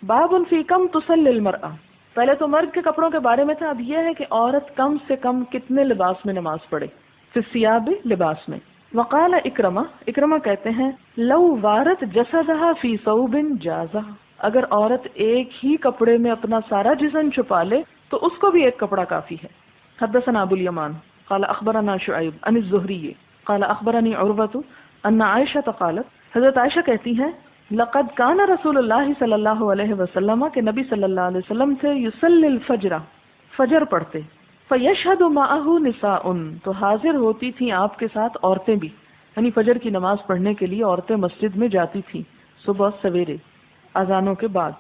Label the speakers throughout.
Speaker 1: باب فی کم تصلی المرأة. پہلے تو مرد کے کپڑوں کے بارے میں تھا، اب یہ ہے کہ عورت کم سے کم کتنے لباس میں نماز پڑھے. فی الثیاب، لباس میں. وقال اکرمہ کہتے ہیں لو وارت جسدها فی ثوب جازہ، اگر عورت ایک ہی کپڑے میں اپنا سارا جسم چھپا لے تو اس کو بھی ایک کپڑا کافی ہے. حدثنا ابو الیمان قال اخبرنا شعیب عن الزہری قال اخبرنی عروۃ ان عائشہ قالت، حضرت عائشہ کہتی ہیں لقد کان رسول اللہ صلی اللہ علیہ وسلم، کہ نبی صلی اللہ علیہ وسلم سے یصلی الفجر، فجر پڑھتے، فیشہد معہ نساء، تو حاضر ہوتی تھیں آپ کے ساتھ عورتیں بھی، یعنی فجر کی نماز پڑھنے کے لیے عورتیں مسجد میں جاتی تھیں صبح سویرے اذانوں کے بعد.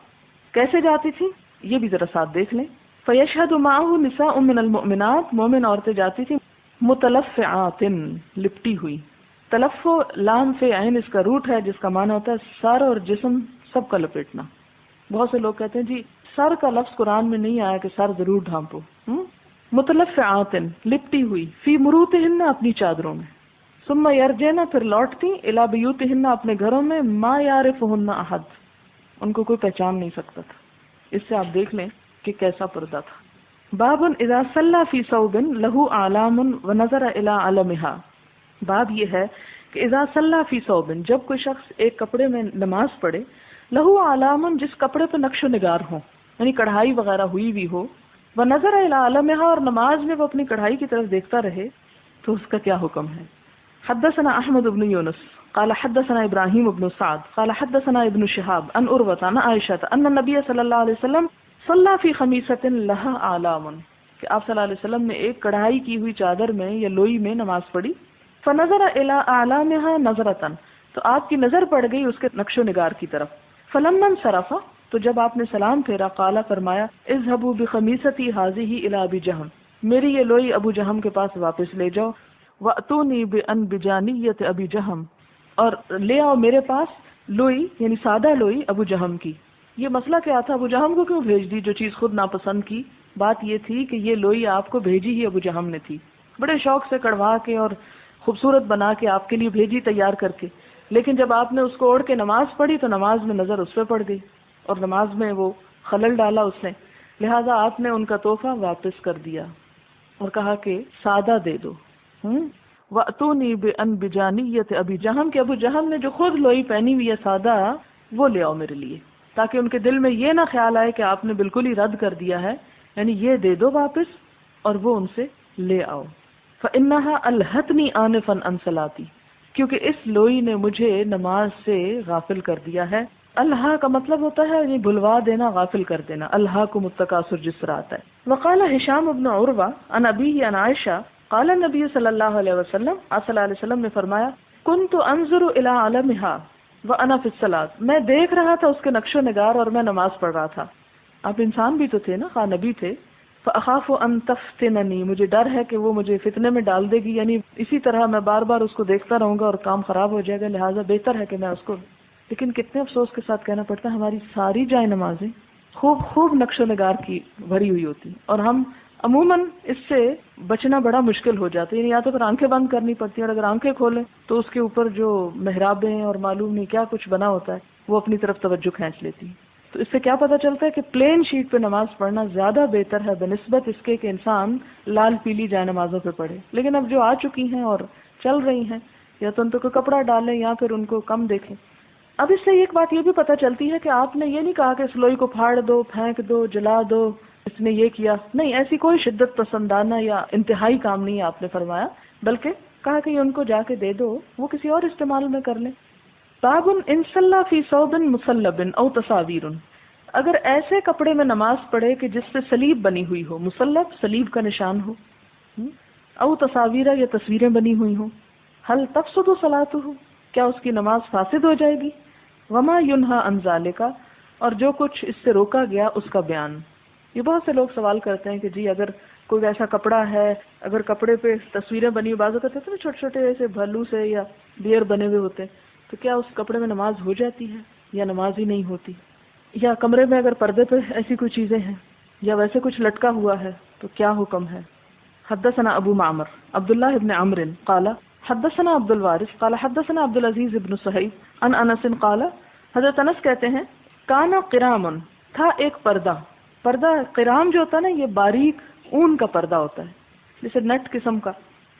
Speaker 1: کیسے جاتی تھیں یہ بھی ذرا ساتھ دیکھ لیں. فیشہد معہ نساء من المؤمنات، مومن عورتیں جاتی تھیں متلفعات، لپٹی ہوئی. تلف لام فے عین اس کا روٹ ہے جس کا معنی ہوتا ہے سر اور جسم سب کا لپیٹنا. بہت سے لوگ کہتے ہیں جی سر کا لفظ قرآن میں نہیں آیا کہ سر ضرور ڈھانپو. متلفعات، لپٹی ہوئی، فی مروتہن، اپنی چادروں میں. ثم یرجعن، پھر لوٹتی، الی بیوتہن، اپنے گھروں میں، ما یعرفہن احد، ان کو کوئی پہچان نہیں سکتا تھا. اس سے آپ دیکھ لیں کہ کیسا پردہ تھا. باب اذا صلی فی ثوب لہ اعلام ونظر الی علمها. باب یہ ہے کہ اذا صلی فی ثوب، جب کوئی شخص ایک کپڑے میں نماز پڑھے، لہو علام، جس کپڑے پہ نقش و نگار ہو، یعنی کڑھائی وغیرہ ہوئی بھی ہو، ونظر الی علمها، اور نماز میں وہ اپنی کڑھائی کی طرف دیکھتا رہے، تو اس کا کیا حکم ہے. حدثنا احمد بن یونس قال حدثنا ابراہیم بن سعد قال حدثنا ابن شہاب عن عروۃ عن عائشہ ان النبی صلی اللہ علیہ وسلم صلی فی خمیصۃ لها اعلام، کہ آپ صلی اللہ علیہ وسلم نے ایک کڑھائی کی ہوئی چادر میں یا لوئی میں نماز پڑھی. فنظر الی اعلامها نظرۃ، تو آپ کی نظر پڑ گئی اس کے نقش و نگار کی طرف. فلما انصرف، تو جب آپ نے سلام پھیرا، قال، فرمایا، اذهبوا بخمیصتی هذه الی ابی جہم، میری یہ لوئی ابو جہم کے پاس واپس لے جاؤ. واتونی بانبجانیۃ ابی جہم، اور لے آؤ میرے پاس لوئی، یعنی سادہ لوئی ابو جہم کی. یہ مسئلہ کیا تھا، ابو جہم کو کیوں بھیج دی جو چیز خود ناپسند کی؟ بات یہ تھی کہ یہ لوئی آپ کو بھیجی ہی ابو جہم نے تھی، بڑے شوق سے کڑوا کے اور خوبصورت بنا کے آپ کے لیے بھیجی تیار کر کے. لیکن جب آپ نے اس کو اوڑھ کے نماز پڑھی تو نماز میں نظر اس پہ پڑ گئی اور نماز میں وہ خلل ڈالا اس نے، لہٰذا آپ نے ان کا تحفہ واپس کر دیا اور کہا کہ سادہ دے دو. وَأْتُونِي بِأَنْبِجَانِيَّةِ ابی جہم، کہ ابو جہم نے جو خود لوئی پہنی ہوئی ہے سادہ، وہ لے آؤ میرے لیے، تاکہ ان کے دل میں یہ نہ خیال آئے کہ آپ نے بالکل ہی رد کر دیا ہے، یعنی یہ دے دو واپس اور وہ ان سے لے آؤ. فَإِنَّهَا أَلْهَتْنِي آنِفًا عَنْ صَلَاتِي، کیونکہ اس لوئی نے مجھے نماز سے غافل کر دیا ہے. الہا کا مطلب ہوتا ہے یعنی بھلوا دینا، غافل کر دینا. الہاکم التکاثر جس طرح آتا ہے. وقال ہشام بن عروہ عن ابیہ عن عائشہ قال النبی صلی اللہ علیہ وسلم، آپ صلی اللہ علیہ وسلم نے فرمایا، کنت انظر الی علمها وانا فی الصلاۃ، میں دیکھ رہا تھا اس کے نقش و نگار اور میں نماز پڑھ رہا تھا. آپ انسان بھی تو تھے نا، خواہ نبی تھے. فاخاف ان تفتننی، مجھے ڈر ہے کہ وہ مجھے فتنے میں ڈال دے گی، یعنی اسی طرح میں بار بار اس کو دیکھتا رہوں گا اور کام خراب ہو جائے گا، لہٰذا بہتر ہے کہ میں اس کو. لیکن کتنے افسوس کے ساتھ کہنا پڑتا ہے ہماری ساری جائے نمازیں خوب خوب نقش و نگار کی بھری ہوئی ہوتی، اور ہم عموماً اس سے بچنا بڑا مشکل ہو جاتا ہے. یعنی یا تو پھر آنکھیں بند کرنی پڑتی ہیں، اور اگر آنکھیں کھولیں تو اس کے اوپر جو محرابیں اور معلوم نہیں کیا کچھ بنا ہوتا ہے وہ اپنی طرف توجہ کھینچ لیتی. تو اس سے کیا پتہ چلتا ہے کہ پلین شیٹ پہ نماز پڑھنا زیادہ بہتر ہے بنسبت اس کے کہ انسان لال پیلی جائے نمازوں پہ پڑھے. لیکن اب جو آ چکی ہیں اور چل رہی ہیں، یا تو ان پہ کوئی کپڑا ڈالیں یا پھر ان کو کم دیکھیں. اب اس سے ایک بات یہ بھی پتہ چلتی ہے کہ آپ نے یہ نہیں کہا کہ اس لوئی کو پھاڑ دو، پھینک دو، جلا دو، اس نے یہ کیا، نہیں، ایسی کوئی شدت پسندانہ یا انتہائی کام نہیں آپ نے فرمایا، بلکہ کہا کہ ان کو جا کے دے دو، وہ کسی اور استعمال میں کر لیں. باب ان صلی فی ثوب مصلب او تصاویر، اگر ایسے کپڑے میں نماز پڑھے کہ جس سے صلیب بنی ہوئی ہو، مصلب صلیب کا نشان ہو، او تصاویر یا تصویریں بنی ہوئی ہوں، هل تفسد صلاته، کیا اس کی نماز فاسد ہو جائے گی؟ وما ینہا عن ذالک، اور جو کچھ اس سے روکا گیا اس کا بیان. یہ بہت سے لوگ سوال کرتے ہیں کہ جی اگر کوئی ایسا کپڑا ہے، اگر کپڑے پہ تصویریں بنی ہوئی، بازو کرتے تھے نا چھوٹے چھوٹے ایسے بھلو سے یا ڈیر بنے ہوئے ہوتے، تو کیا اس کپڑے میں نماز ہو جاتی ہے یا نماز ہی نہیں ہوتی؟ یا کمرے میں اگر پردے پہ ایسی کوئی چیزیں ہیں یا ویسے کچھ لٹکا ہوا ہے تو کیا حکم ہے؟ حدثنا ابو معمر عبداللہ ابن عمرو قال حدثنا عبد الوارث قال حدثنا عبد العزیز ابن صہیب عن انس قال، حضرت انس کہتے ہیں، کانا قرام، تھا ایک پردہ. پردہ قرام جو ہوتا ہے نا یہ باریک اون کا پردہ ہوتا ہے جیسے نیٹ قسم کا.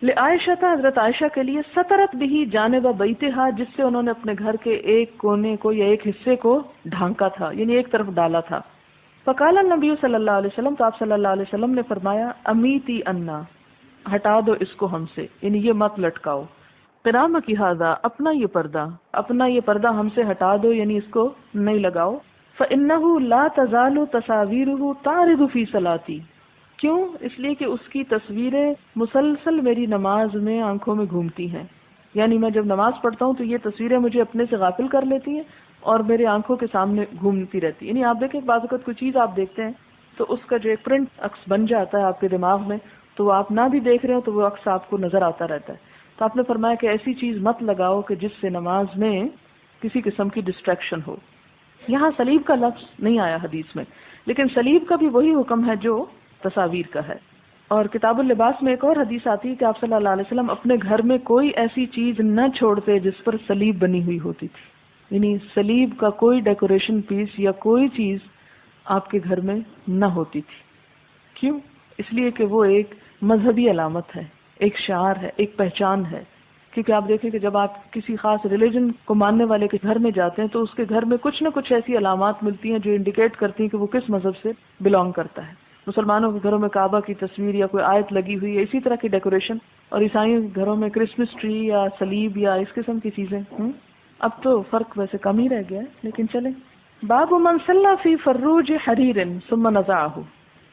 Speaker 1: لعائشہ تھا حضرت عائشہ کے لیے سترت بھی جانب بیتہا جس سے انہوں نے اپنے گھر کے ایک کونے کو یا ایک حصے کو ڈھانکا تھا یعنی ایک طرف ڈالا تھا. فقال النبی صلی اللہ علیہ وسلم تو آپ صلی اللہ علیہ وسلم نے فرمایا امیتی انا ہٹا دو اس کو ہم سے یعنی یہ مت لٹکاؤ. قرام کی ہذا اپنا یہ پردہ ہم سے ہٹا دو یعنی اس کو نہیں لگاؤ. فإنه لا تزال تصاویرہ تعرض فی صلاتی. کیوں؟ اس لیے کہ اس کی تصویریں مسلسل میری نماز میں آنکھوں میں گھومتی ہیں. یعنی میں جب نماز پڑھتا ہوں تو یہ تصویریں مجھے اپنے سے غافل کر لیتی ہیں اور میرے آنکھوں کے سامنے گھومتی رہتی. یعنی آپ دیکھیں بعض اوقات کوئی چیز آپ دیکھتے ہیں تو اس کا جو ایک پرنٹ عکس بن جاتا ہے آپ کے دماغ میں تو وہ آپ نہ بھی دیکھ رہے ہو تو وہ عکس آپ کو نظر آتا رہتا ہے. تو آپ نے فرمایا کہ ایسی چیز مت لگاؤ کہ جس سے نماز میں کسی قسم کی ڈسٹریکشن ہو. یہاں صلیب کا لفظ نہیں آیا حدیث میں لیکن صلیب کا بھی وہی حکم ہے جو تصاویر کا ہے. اور کتاب اللباس میں ایک اور حدیث آتی ہے کہ آپ صلی اللہ علیہ وسلم اپنے گھر میں کوئی ایسی چیز نہ چھوڑتے جس پر صلیب بنی ہوئی ہوتی تھی. یعنی صلیب کا کوئی ڈیکوریشن پیس یا کوئی چیز آپ کے گھر میں نہ ہوتی تھی. کیوں؟ اس لیے کہ وہ ایک مذہبی علامت ہے, ایک شعار ہے, ایک پہچان ہے. کیونکہ آپ دیکھیں کہ جب آپ کسی خاص ریلیجن کو ماننے والے کے گھر میں جاتے ہیں تو اس کے گھر میں کچھ نہ کچھ ایسی علامات ملتی ہیں جو انڈیکیٹ کرتی ہیں کہ وہ کس مذہب سے بلانگ کرتا ہے. مسلمانوں کے گھروں میں کعبہ کی تصویر یا کوئی آیت لگی ہوئی ہے اسی طرح کی ڈیکوریشن, اور عیسائیوں کے گھروں میں کرسمس ٹری یا صلیب یا اس قسم کی چیزیں. اب تو فرق ویسے کم ہی رہ گیا ہے لیکن چلیں. باب من صلی فی فروج حریر ثم نزعہ.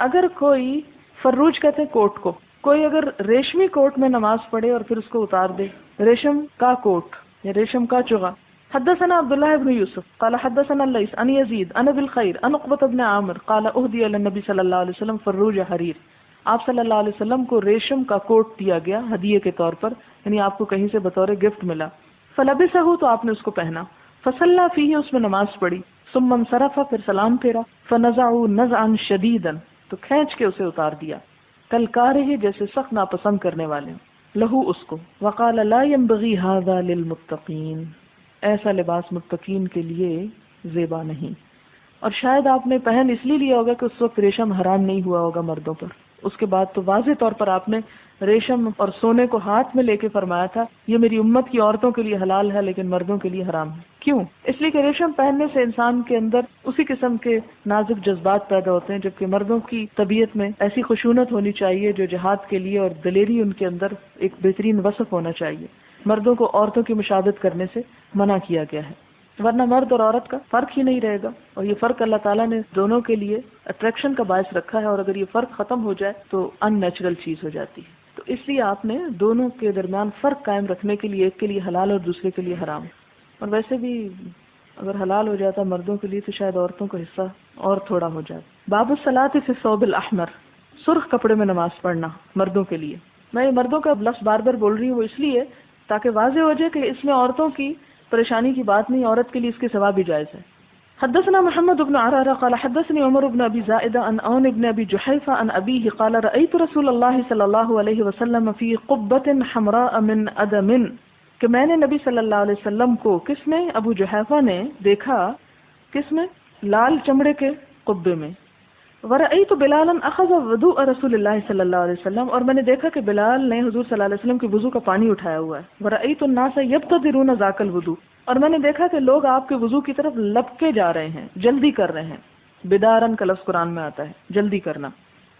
Speaker 1: اگر کوئی فروج کہتے ہیں کوٹ کو, کوئی اگر ریشمی کوٹ میں نماز پڑھے اور پھر اس کو اتار دے, ریشم کا کوٹ یا ریشم کا چغا. حدثنا عبداللہ بن یوسف قال حدثنا اللیث عن یزید عن ابی الخیر عن عقبۃ بن عامر قال اہدی الی النبی صلی اللہ علیہ وسلم فروج حریر. آپ صلی اللہ علیہ وسلم کو ریشم کا کوٹ دیا گیا ہدیے کے طور پر, یعنی آپ کو کہیں سے بطور گفٹ ملا. فلبسہ تو آپ نے اس کو پہنا. فصلی فیہ اس میں نماز پڑھی. ثم انصرف پھر سلام پھیرا. فنزعوا نزعا شدیدا تو کھینچ کے اسے اتار دیا. کل کارہ جیسے سخت ناپسند کرنے والے لہو اس کو. وقال لا ينبغي هذا للمتقین. ایسا لباس متقین کے لیے زیبا نہیں. اور شاید آپ نے پہن اس لیے لیا ہوگا کہ اس وقت ریشم حرام نہیں ہوا ہوگا مردوں پر. اس کے بعد تو واضح طور پر آپ نے ریشم اور سونے کو ہاتھ میں لے کے فرمایا تھا یہ میری امت کی عورتوں کے لیے حلال ہے لیکن مردوں کے لیے حرام ہے. کیوں؟ اس لیے کہ ریشم پہننے سے انسان کے اندر اسی قسم کے نازک جذبات پیدا ہوتے ہیں, جبکہ مردوں کی طبیعت میں ایسی خشونت ہونی چاہیے جو جہاد کے لیے, اور دلیری ان کے اندر ایک بہترین وصف ہونا چاہیے. مردوں کو عورتوں کی مشابہت کرنے سے منع کیا گیا ہے, ورنہ مرد اور عورت کا فرق ہی نہیں رہے گا. اور یہ فرق اللہ تعالیٰ نے دونوں کے لیے اٹریکشن کا باعث رکھا ہے, اور اگر یہ فرق ختم ہو جائے تو ان نیچرل چیز ہو جاتی ہے. تو اس لیے آپ نے دونوں کے درمیان فرق قائم رکھنے کے لیے ایک کے لیے حلال اور دوسرے کے لیے حرام. اور ویسے بھی اگر حلال ہو جاتا مردوں کے لیے تو شاید عورتوں کا حصہ اور تھوڑا ہو جاتا. باب الصلاۃ فی الثوب الاحمر. سرخ کپڑے میں نماز پڑھنا مردوں کے لیے. میں یہ مردوں کا لفظ بار بار بول رہی ہوں وہ اس لیے تاکہ واضح ہو جائے کہ اس میں عورتوں کی پریشانی کی بات نہیں, عورت کے لیے اس کے سوا بھی جائز ہے. حدثنا محمد بن عرارہ قال حدثني عمر بن ابي زائدة عن عون بن ابي جحيفة عن ابيه قال رأيت رسول الله صلى الله عليه وسلم في قبة حمراء من ادم. کہ میں نے نبی صلی اللہ علیہ وسلم کو کس میں؟ ابو جحیفہ نے دیکھا. کس میں؟ لال چمڑے کے قبے میں. ورأيت بلالا اخذ وضوء رسول اللہ صلی اللہ علیہ وسلم. اور میں نے دیکھا کہ بلال نے حضور صلی اللہ علیہ وسلم کے وضو کا پانی اٹھایا ہوا ہے. ورأيت الناس يبتدرون ذاك الوضوء. اور میں نے دیکھا کہ لوگ آپ کے وضو کی طرف لپکے جا رہے ہیں, جلدی کر رہے ہیں. بدارن کا لفظ قرآن میں آتا ہے جلدی کرنا.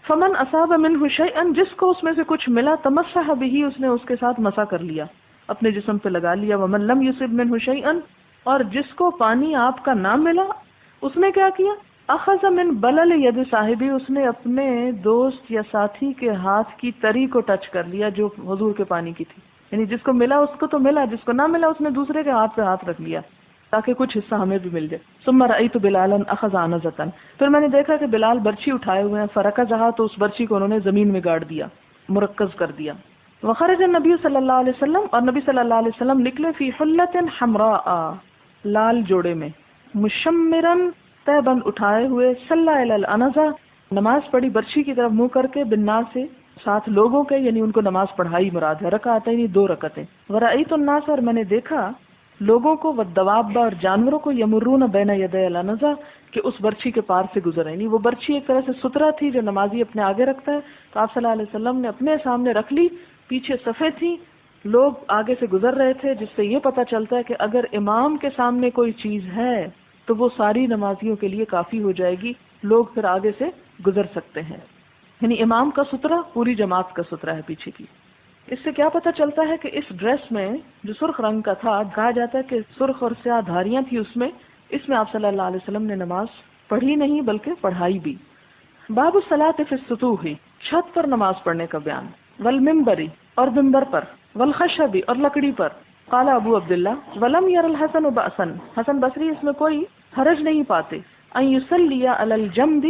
Speaker 1: فمن اصاب منه شيئا جس کو اس میں سے کچھ ملا تمسح به اس نے اس کے ساتھ مسح کر لیا, اپنے جسم پہ لگا لیا. ومن لم يصب منه شيئا اور جس کو پانی آپ کا نہ ملا اس نے کیا کیا؟ اخذ من بلل ید صاحبی اس نے اپنے دوست یا ساتھی کے ہاتھ کی تری کو ٹچ کر لیا جو حضور کے پانی کی تھی. یعنی جس کو ملا اس کو تو ملا, جس کو نہ ملا اس نے دوسرے کے ہاتھ پہ ہاتھ رکھ لیا تاکہ کچھ حصہ ہمیں بھی مل جائے. ثم رأيت بلالا اخذ عنزة. پھر میں نے دیکھا کہ بلال برچی اٹھائے ہوئے ہیں. فرکزها تو اس برچی کو انہوں نے زمین میں گاڑ دیا, مرکز کر دیا. وخرج النبی صلی اللہ علیہ وسلم اور نبی صلی اللہ علیہ وسلم نکلے فی حلۃ حمراء لال جوڑے میں. مشمرن تہ بند اٹھائے ہوئے. صلی الی العنزہ نماز پڑھی برچی کی طرف منہ کر کے. بالناس سے ساتھ لوگوں کے, یعنی ان کو نماز پڑھائی مراد ہے. رکعتین 2 رکعتیں. ورأیت الناس اور میں نے دیکھا لوگوں کو والدواب اور جانوروں کو یمرون بین یدی الانزا کہ اس برچھی کے پار سے گزر رہی. وہ برچھی ایک طرح سے سترا تھی جو نمازی اپنے آگے رکھتا ہے, تو آپ صلی اللہ علیہ وسلم نے اپنے سامنے رکھ لی, پیچھے صفیں تھی, لوگ آگے سے گزر رہے تھے, جس سے یہ پتہ چلتا ہے کہ اگر امام کے سامنے کوئی چیز ہے تو وہ ساری نمازیوں کے لیے کافی ہو جائے گی, لوگ پھر آگے سے گزر سکتے ہیں. یعنی امام کا سترہ پوری جماعت کا سترہ ہے پیچھے کی. اس سے کیا پتہ چلتا ہے کہ اس ڈریس میں جو سرخ رنگ کا تھا, کہا جاتا ہے کہ سرخ اور سیاہ دھاریاں تھی اس میں آپ صلی اللہ علیہ وسلم نے نماز پڑھی نہیں بلکہ پڑھائی بھی. باب الصلاۃ فی السطوح, چھت پر نماز پڑھنے کا بیان. والمنبری, اور منبر پر. والخشب, اور لکڑی پر. قال ابو عبداللہ ولم یر الحسن بأسا, حسن بصری اس میں کوئی حرج نہیں پاتے. ان یصلی علی الجمد,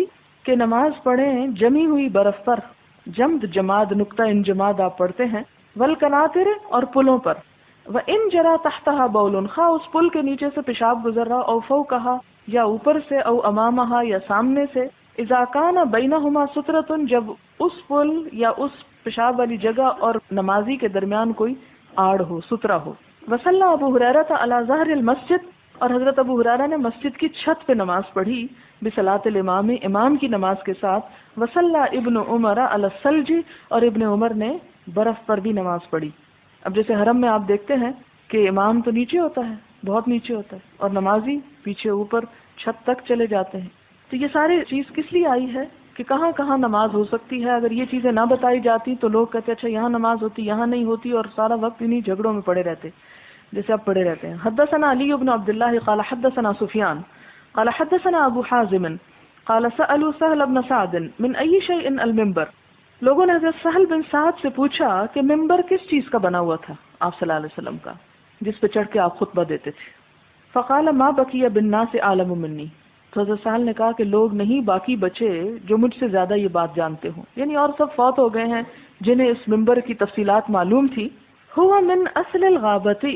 Speaker 1: کہ نماز پڑھیں جمی ہوئی برف پر. جمد جماد نقطہ انجماد آپ پڑھتے ہیں. والقناطر, اور پلوں پر. وان جرى تحتها بول, خواہ اس پل کے نیچے سے پیشاب گزر رہا, او فوقها, یا اوپر سے, او امامها, یا سامنے سے. اذا كان بینهما سترۃ, جب اس پل یا اس پیشاب والی جگہ اور نمازی کے درمیان کوئی آڑ ہو, سترا ہو. وصلى ابو هريرة على ظهر المسجد, اور حضرت ابو ہریرہ نے مسجد کی چھت پہ نماز پڑھی. بصلاۃ الامام, امام کی نماز کے ساتھ. وصلى ابن عمر على الثلج, اور ابن عمر نے برف پر بھی نماز پڑھی. اب جیسے حرم میں آپ دیکھتے ہیں کہ امام تو نیچے ہوتا ہے, بہت نیچے ہوتا ہے, اور نمازی پیچھے اوپر چھت تک چلے جاتے ہیں. تو یہ ساری چیز کس لیے آئی ہے کہ کہاں کہاں نماز ہو سکتی ہے. اگر یہ چیزیں نہ بتائی جاتی تو لوگ کہتے اچھا یہاں نماز ہوتی, یہاں نہیں ہوتی, اور سارا وقت انہیں جھگڑوں میں پڑے رہتے جیسے اب پڑے رہتے ہیں. حدثنا علی بن عبد اللہ قال حدثنا سفیان قال حدثنا ابو حازم قال سألوا سهل بن سعد من اي شيء المنبر, لوگوں نے حضرت سہل بن سعد سے پوچھا کہ منبر کس چیز کا بنا ہوا تھا آپ صلی اللہ علیہ وسلم کا, جس پہ چڑھ کے آپ خطبہ دیتے تھے. فقال ما بقي بالناس عالم مني, تو حضرت سہل نے کہا کہ لوگ نہیں باقی بچے جو مجھ سے زیادہ یہ بات جانتے ہوں, یعنی اور سب فوت ہو گئے ہیں جنہیں اس منبر کی تفصیلات معلوم تھی. ہوا من اصل الغابتی,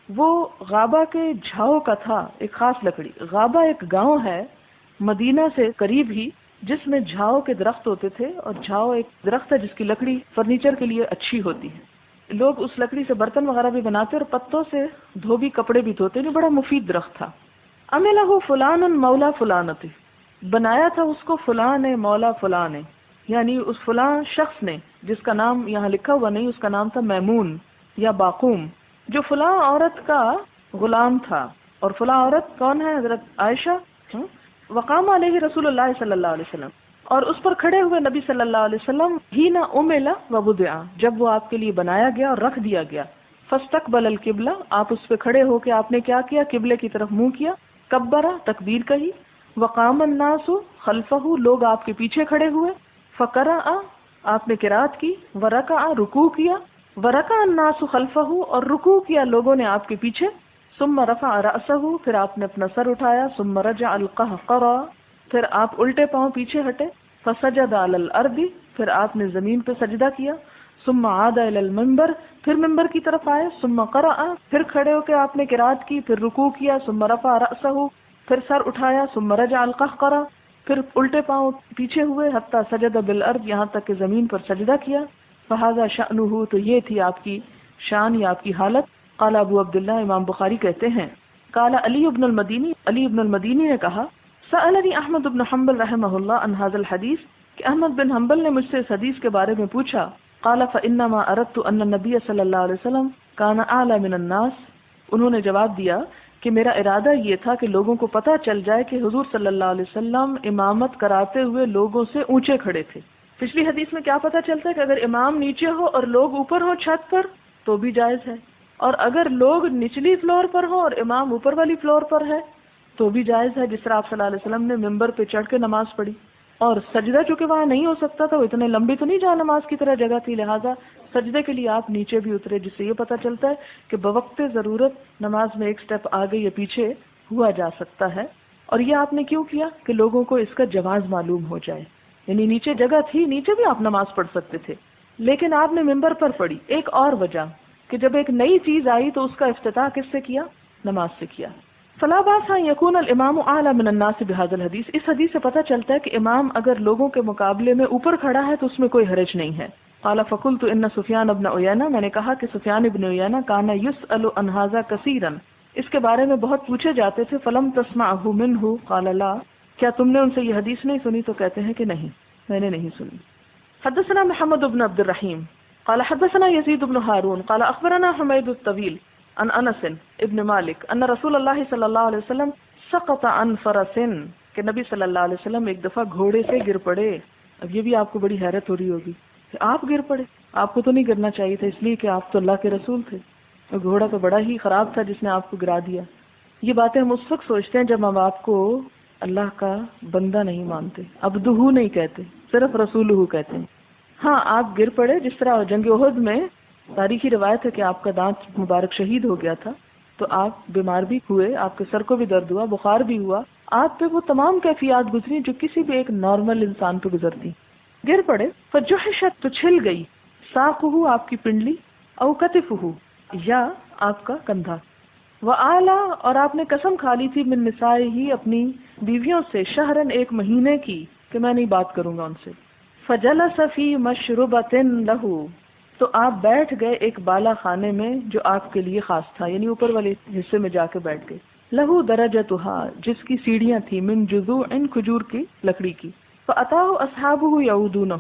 Speaker 1: وہ غابہ کے جھاؤ کا تھا, ایک خاص لکڑی. غابہ ایک گاؤں ہے مدینہ سے قریب ہی جس میں جھاؤ کے درخت ہوتے تھے, اور جھاؤ ایک درخت ہے جس کی لکڑی فرنیچر کے لیے اچھی ہوتی ہے. لوگ اس لکڑی سے برتن وغیرہ بھی بناتے اور پتوں سے دھوبی کپڑے بھی دھوتے. جو بڑا مفید درخت تھا. عملہ فلان مولا فلانتی, بنایا تھا اس کو فلاں نے مولا فلاں نے, یعنی اس فلاں شخص نے جس کا نام یہاں لکھا ہوا نہیں, اس کا نام تھا میمون یا باقوم, جو فلاں عورت کا غلام تھا. اور فلاں عورت کون ہے؟ حضرت عائشہ. وقام علیہ رسول اللہ صلی اللہ علیہ وسلم, اور اس پر کھڑے ہوئے نبی صلی اللہ علیہ وسلم. ہی نہ امیلا و وضع, جب وہ آپ کے لیے بنایا گیا اور رکھ دیا گیا. فاستقبل القبلہ, آپ اس پہ کھڑے ہو کے آپ نے کیا کیا؟ قبلے کی طرف منہ کیا. کبرا, تکبیر کہی. وقام الناس خلفہ, لوگ آپ کے پیچھے کھڑے ہوئے. فقرأ, آپ نے قرات کی. ورکع, رکوع کیا. ورکع الناس خلفہ, اور رکوع کیا لوگوں نے آپ کے پیچھے. ثم رفع رأسہ, پھر آپ نے اپنا سر اٹھایا. ثم رجع القہقرا, پھر آپ الٹے پاؤں پیچھے ہٹے. فسجد علی الارض, پھر آپ نے زمین پہ سجدہ کیا. ثم عاد الی المنبر, پھر منبر کی طرف آئے. ثم قرأ, پھر کھڑے ہو کے آپ نے قرات کی, پھر رکوع کیا. ثم رفع رأسہ, پھر سر اٹھایا. ثم رجع القہقرا, پھر الٹے پاؤں پیچھے ہوئے. حتی سجد بالارض, یہاں تک کہ زمین پر سجدہ کیا. فہذا شأنہ, تو یہ تھی آپ کی شان یا آپ کی حالت. قال ابو عبداللہ, امام بخاری کہتے ہیں, قال علی ابن المدینی, علی ابن المدینی نے کہا, سألنی احمد بن حنبل رحمہ اللہ عن هذا الحدیث, کہ احمد بن حنبل نے مجھ سے اس حدیث کے بارے میں پوچھا. قال فانما اردت ان النبی صلی اللہ علیہ وسلم کان اعلی من الناس, انہوں نے جواب دیا کہ میرا ارادہ یہ تھا کہ لوگوں کو پتہ چل جائے کہ حضور صلی اللہ علیہ وسلم امامت کراتے ہوئے لوگوں سے اونچے کھڑے تھے. پچھلی حدیث میں کیا پتہ چلتا ہے کہ اگر امام نیچے ہو اور لوگ اوپر ہو چھت پر تو بھی جائز ہے, اور اگر لوگ نچلی فلور پر ہوں اور امام اوپر والی فلور پر ہے تو بھی جائز ہے. جس طرح آپ صلی اللہ علیہ وسلم نے ممبر پہ چڑھ کے نماز پڑھی, اور سجدہ چونکہ وہاں نہیں ہو سکتا تھا, وہ اتنے لمبی تو نہیں جہاں نماز کی طرح جگہ تھی, لہٰذا سجدے کے لیے آپ نیچے بھی اترے, جس سے یہ پتہ چلتا ہے کہ بوقت ضرورت نماز میں ایک سٹیپ آگے یا پیچھے ہوا جا سکتا ہے. اور یہ آپ نے کیوں کیا؟ کہ لوگوں کو اس کا جواز معلوم ہو جائے. یعنی نیچے جگہ تھی, نیچے بھی آپ نماز پڑھ سکتے تھے, لیکن آپ نے ممبر پر پڑھی. ایک اور وجہ کہ جب ایک نئی چیز آئی تو اس کا افتتاح کس سے کیا؟ نماز سے کیا. فلا باس ان یکون الامام اعلی من الناس بهذا الحدیث, اس حدیث سے پتہ چلتا ہے کہ امام اگر لوگوں کے مقابلے میں اوپر کھڑا ہے تو اس میں کوئی حرج نہیں ہے. قال فقلت ان سفیان ابن عیینہ، میں نے کہا کہ سفیان ابن عیینہ کان یسأل عن ھذا کثیرا، اس کے بارے میں بہت پوچھے جاتے تھے. فلم تسمعه منه قال لا، کیا تم نے ان سے یہ حدیث نہیں سنی؟ تو کہتے ہیں کہ نہیں، میں نے نہیں سنی. حدثنا محمد بن عبد الرحیم قال حدثنا یزید بن ہارون قال اخبرنا حمید الطویل عن انس ابن مالک ان رسول اللہ صلی اللہ علیہ وسلم سقط عن فرس، کہ نبی صلی اللہ علیہ وسلم ایک دفعہ گھوڑے سے گر پڑے. اب یہ بھی آپ کو بڑی حیرت ہو رہی ہوگی کہ آپ گر پڑے، آپ کو تو نہیں گرنا چاہیے تھا، اس لیے کہ آپ تو اللہ کے رسول تھے، اور گھوڑا تو بڑا ہی خراب تھا جس نے آپ کو گرا دیا. یہ باتیں ہم اس وقت سوچتے ہیں جب ہم آپ کو اللہ کا بندہ نہیں مانتے، عبدہ نہیں کہتے، صرف رسولہ کہتے ہیں. ہاں آپ گر پڑے، جس طرح جنگ احد میں تاریخی روایت ہے کہ آپ کا دانت مبارک شہید ہو گیا تھا، تو آپ بیمار بھی ہوئے، آپ کے سر کو بھی درد ہوا، بخار بھی ہوا، آپ پہ وہ تمام کیفیات گزری جو کسی بھی ایک نارمل انسان پہ گزرتی. گر پڑے، فجحشت، تو چھل گئی، ساقہ، آپ کی پنڈلی، او کتفہ، یا آپ کا کندھا، وآلا، اور آپ نے قسم کھا لی تھی، من نسائہ، اپنی بیویوں سے، شہرن، ایک مہینے کی، کہ میں نہیں بات کروں گا ان سے. فجلس فی مشربۃ لہ، تو آپ بیٹھ گئے ایک بالا خانے میں جو آپ کے لیے خاص تھا، یعنی اوپر والے حصے میں جا کے بیٹھ گئے. لہو درجتھا، جس کی سیڑھیاں تھی، من جذوع، کھجور کی لکڑی کی. فاتاہ اصحابہ یعودونہ،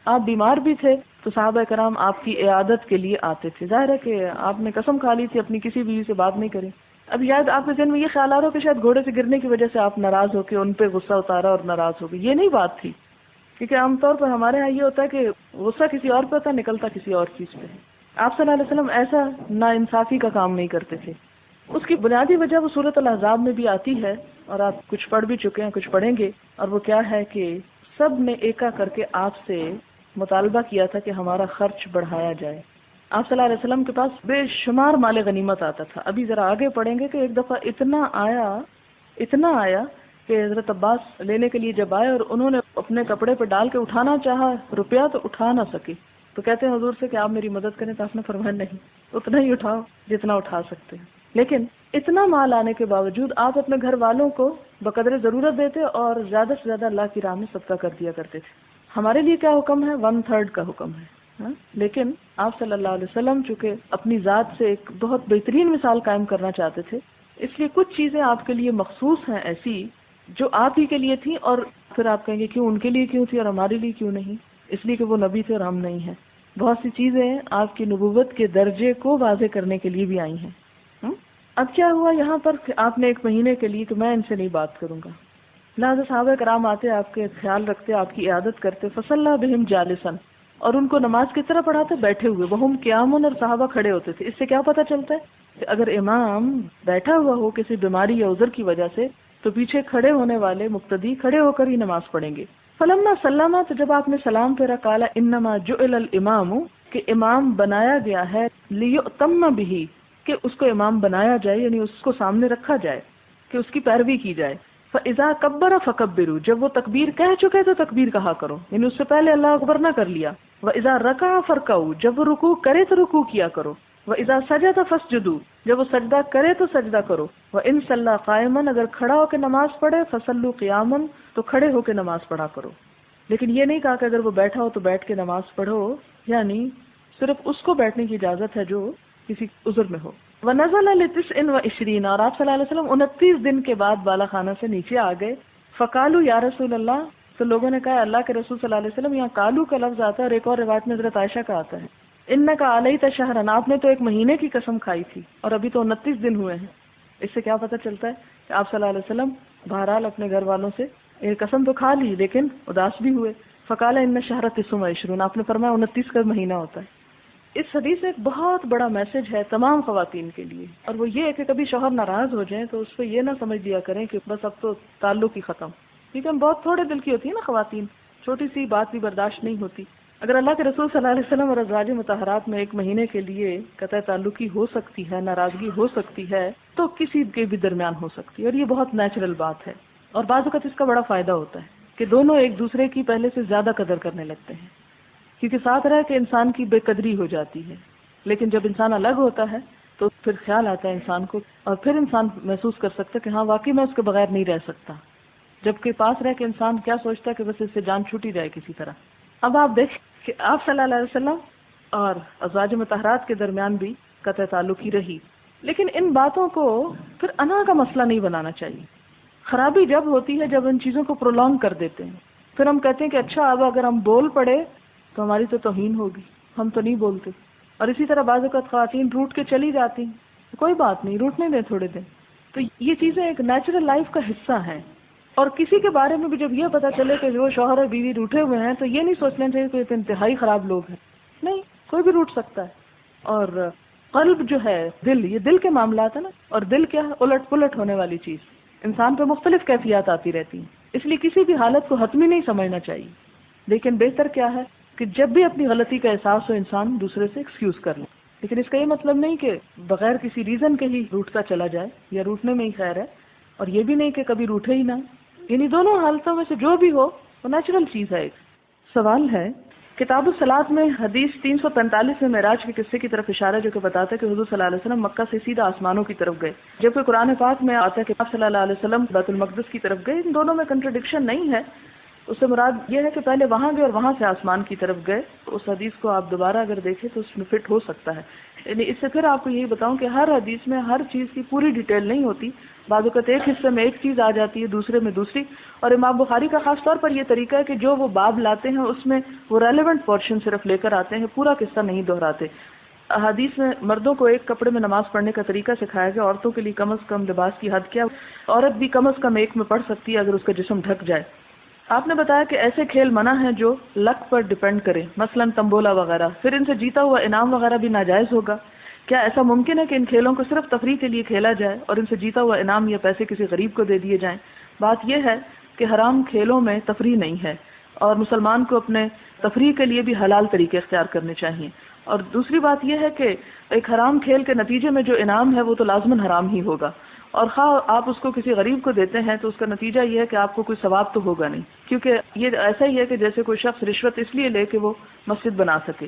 Speaker 1: آپ بیمار بھی تھے تو صحابہ کرام آپ کی عیادت کے لیے آتے تھے. ظاہر ہے کہ آپ نے قسم کھا لی تھی اپنی کسی بیوی سے بات نہیں کریں. اب یاد آپ کے ذہن میں یہ خیال آ رہا ہو کہ شاید گھوڑے سے گرنے کی وجہ سے آپ ناراض ہو کے ان پہ غصہ اتارا اور ناراض ہو گئے. یہ نہیں بات تھی، کیونکہ عام طور پر ہمارے ہاں یہ ہوتا ہے کہ غصہ کسی اور پہ ہوتا ہے، نکلتا کسی اور چیز پہ. آپ صلی اللہ علیہ وسلم ایسا نا انصافی کا کام نہیں کرتے تھے. اس کی بنیادی وجہ وہ سورۃ الاحزاب میں بھی آتی ہے، اور آپ کچھ پڑھ بھی چکے ہیں، کچھ پڑھیں گے. اور وہ کیا ہے کہ سب نے ایکا کر کے آپ سے مطالبہ کیا تھا کہ ہمارا خرچ بڑھایا جائے. آپ صلی اللہ علیہ وسلم کے پاس بے شمار مال غنیمت آتا تھا. ابھی ذرا آگے پڑھیں گے کہ ایک دفعہ اتنا آیا کہ حضرت عباس لینے کے لیے جب آئے اور انہوں نے اپنے کپڑے پہ ڈال کے اٹھانا چاہا روپیہ تو اٹھا نہ سکے. تو کہتے ہیں حضور سے کہ آپ میری مدد کریں، تو آپ نے فرمایا نہیں، اتنا ہی اٹھاؤ جتنا اٹھا سکتے ہیں. لیکن اتنا مال آنے کے باوجود آپ اپنے گھر والوں کو بقدر ضرورت دیتے اور زیادہ سے زیادہ اللہ کی راہ میں صدقہ کر دیا کرتے تھے. ہمارے لیے کیا حکم ہے؟ 1/3 کا حکم ہے. لیکن آپ صلی اللہ علیہ وسلم چونکہ اپنی ذات سے ایک بہت بہترین مثال قائم کرنا چاہتے تھے، اس لیے کچھ چیزیں آپ کے لیے مخصوص ہیں ایسی جو آپ ہی کے لیے تھی. اور پھر آپ کہیں گے کیوں ان کے لیے کیوں تھی اور ہمارے لیے کیوں نہیں؟ اس لیے کہ وہ نبی تھے اور ہم نہیں ہیں. بہت سی چیزیں آپ کی نبوت کے درجے کو واضح کرنے کے لیے بھی آئی ہیں. اب کیا ہوا یہاں پر کہ آپ نے ایک مہینے کے لیے کہ میں ان سے نہیں بات کروں گا. لہٰذا صحابہ کرام آتے، آپ کے خیال رکھتے، آپ کی عیادت کرتے. فصلی بہم جالسن، اور ان کو نماز کس طرح پڑھاتے؟ بیٹھے ہوئے. وہم قیامن، اور صحابہ کھڑے ہوتے تھے. اس سے کیا پتہ چلتا ہے کہ اگر امام بیٹھا ہوا ہو کسی بیماری یا عذر کی وجہ سے تو پیچھے کھڑے ہونے والے مقتدی کھڑے ہو کر ہی نماز پڑھیں گے. فلما سلم، تو جب آپ نے سلام پھیرا، قال انما جعل الامام، کہ امام بنایا گیا ہے، لیؤتم بہ، کہ اس کو امام بنایا جائے، یعنی اس کو سامنے رکھا جائے کہ اس کی پیروی کی جائے. فاذا کبر فکبروا، جب وہ تکبیر کہہ چکے تو تکبیر کہا کرو، یعنی اس سے پہلے اللہ اکبر نہ کر لیا. واذا رکع فرکعوا، جب وہ رکوع کرے تو رکوع کیا کرو. واذا سجد فاسجدوا، جب وہ سجدہ کرے تو سجدہ کرو. وان صلى قائما، اگر کھڑا ہو کے نماز پڑھے، فصلوا قیاما، تو کھڑے ہو کے نماز پڑھا کرو. لیکن یہ نہیں کہا کہ اگر وہ بیٹھا ہو تو بیٹھ کے نماز پڑھو، یعنی صرف اس کو بیٹھنے کی اجازت ہے جو کسی عذر میں ہو. وَنَزَلَ لِتِسْعٍ وَعِشْرِينَ، اور آپ صلی اللہ علیہ وسلم 29 دن کے بعد بالا خانہ سے نیچے آ گئے. فَقَالُوا يَا رَسُولَ اللَّهِ، تو لوگوں نے کہا اللہ کے رسول صلی اللہ علیہ وسلم. یہاں قالو کا لفظ آتا ہے اور ایک اور روایت میں حضرت عائشہ کا آتا ہے. اِنَّكَ عَلَيْتَ شَهْرًا، آپ نے تو ایک مہینے کی قسم کھائی تھی اور ابھی تو 29 دن ہوئے ہیں. اس سے کیا پتہ چلتا ہے کہ آپ صلی اللہ علیہ وسلم بہرحال اپنے گھر والوں سے ایک قسم تو کھا لی لیکن اداس بھی ہوئے. فَقَالَ إِنَّ الشَّهْرَ 29، آپ نے فرمایا 29 کا مہینہ ہوتا ہے. اس حدیث میں ایک بہت بڑا میسج ہے تمام خواتین کے لیے، اور وہ یہ ہے کہ کبھی شوہر ناراض ہو جائیں تو اس پہ یہ نہ سمجھ لیا کریں کہ بس اب تو تعلق ہی ختم، کیونکہ ہم بہت تھوڑے دل کی ہوتی ہیں نا خواتین، چھوٹی سی بات بھی برداشت نہیں ہوتی. اگر اللہ کے رسول صلی اللہ علیہ وسلم اور ازواج مطہرات میں ایک مہینے کے لیے قطع تعلقی ہو سکتی ہے، ناراضگی ہو سکتی ہے، تو کسی کے بھی درمیان ہو سکتی ہے، اور یہ بہت نیچرل بات ہے. اور بعض اوقات اس کا بڑا فائدہ ہوتا ہے کہ دونوں ایک دوسرے کی پہلے سے زیادہ قدر کرنے لگتے ہیں، کیونکہ ساتھ رہ کے انسان کی بے قدری ہو جاتی ہے. لیکن جب انسان الگ ہوتا ہے تو پھر خیال آتا ہے انسان کو، اور پھر انسان محسوس کر سکتا ہے کہ ہاں واقعی میں اس کے بغیر نہیں رہ سکتا. جبکہ پاس رہ کے انسان کیا سوچتا ہے کہ بس اس سے جان چھوٹی جائے کسی طرح. اب آپ دیکھ کہ آپ صلی اللہ علیہ وسلم اور ازواج مطہرات کے درمیان بھی قطع تعلق ہی رہی. لیکن ان باتوں کو پھر انا کا مسئلہ نہیں بنانا چاہیے. خرابی جب ہوتی ہے جب ان چیزوں کو پرولونگ کر دیتے ہیں. پھر ہم کہتے ہیں کہ اچھا اب اگر ہم بول پڑے تو ہماری تو توہین ہوگی، ہم تو نہیں بولتے. اور اسی طرح بعض اوقات خواتین روٹ کے چلی جاتی ہیں، کوئی بات نہیں، روٹنے دیں تھوڑے دن. تو یہ چیزیں ایک نیچرل لائف کا حصہ ہیں. اور کسی کے بارے میں بھی جب یہ پتا چلے کہ وہ شوہر اور بیوی روٹے ہوئے ہیں تو یہ نہیں سوچنا چاہیے کہ یہ تو انتہائی خراب لوگ ہیں. نہیں، کوئی بھی روٹ سکتا ہے. اور قلب جو ہے، دل، یہ دل کے معاملات ہیں نا. اور دل کیا ہے؟ الٹ پلٹ ہونے والی چیز. انسان پہ مختلف کیفیات آتی رہتی ہیں، اس لیے کسی بھی حالت کو حتمی نہیں سمجھنا چاہیے. لیکن بہتر کیا ہے کہ جب بھی اپنی غلطی کا احساس ہو انسان دوسرے سے ایکسکیوز کر لے. لیکن اس کا یہ مطلب نہیں کہ بغیر کسی ریزن کے ہی روٹتا چلا جائے یا روٹنے میں ہی خیر ہے. اور یہ بھی نہیں کہ کبھی روٹے ہی نہ. یعنی دونوں حالتوں میں سے جو بھی ہو وہ نیچرل چیز ہے. ایک سوال ہے، کتاب الصلاۃ میں حدیث 345 میں معراج کے قصے کی طرف اشارہ جو کہ بتاتا ہے کہ حضور صلی اللہ علیہ وسلم مکہ سے سیدھا آسمانوں کی طرف گئے، جبکہ قرآن پاک میں آتا ہے کہ آپ صلی اللہ علیہ وسلم بیت المقدس کی طرف گئے. ان دونوں میں کنٹرڈکشن نہیں ہے. اس سے مراد یہ ہے کہ پہلے وہاں گئے اور وہاں سے آسمان کی طرف گئے. اس حدیث کو آپ دوبارہ اگر دیکھیں تو اس میں فٹ ہو سکتا ہے. یعنی اس سے پھر آپ کو یہی بتاؤں کہ ہر حدیث میں ہر چیز کی پوری ڈیٹیل نہیں ہوتی. بعض اوقات ایک حصے میں ایک چیز آ جاتی ہے، دوسرے میں دوسری. اور امام بخاری کا خاص طور پر یہ طریقہ ہے کہ جو وہ باب لاتے ہیں اس میں وہ ریلیونٹ پورشن صرف لے کر آتے ہیں، پورا قصہ نہیں دہراتے. حدیث میں مردوں کو ایک کپڑے میں نماز پڑھنے کا طریقہ سکھایا گیا. عورتوں کے لیے کم از کم لباس کی حد کیا، عورت بھی کم از کم ایک میں پڑھ سکتی ہے اگر اس کا جسم ڈھک جائے. آپ نے بتایا کہ ایسے کھیل منع ہیں جو لک پر ڈیپینڈ کرے، مثلا تمبولا وغیرہ. پھر ان سے جیتا ہوا انعام وغیرہ بھی ناجائز ہوگا. کیا ایسا ممکن ہے کہ ان کھیلوں کو صرف تفریح کے لیے کھیلا جائے اور ان سے جیتا ہوا انعام یا پیسے کسی غریب کو دے دیے جائیں؟ بات یہ ہے کہ حرام کھیلوں میں تفریح نہیں ہے، اور مسلمان کو اپنے تفریح کے لیے بھی حلال طریقے اختیار کرنے چاہیے. اور دوسری بات یہ ہے کہ ایک حرام کھیل کے نتیجے میں جو انعام ہے وہ تو لازماً حرام ہی ہوگا. اور خواہ آپ اس کو کسی غریب کو دیتے ہیں تو اس کا نتیجہ یہ ہے کہ آپ کو کوئی ثواب تو ہوگا نہیں، کیونکہ یہ ایسا ہی ہے کہ جیسے کوئی شخص رشوت اس لیے لے کہ وہ مسجد بنا سکے.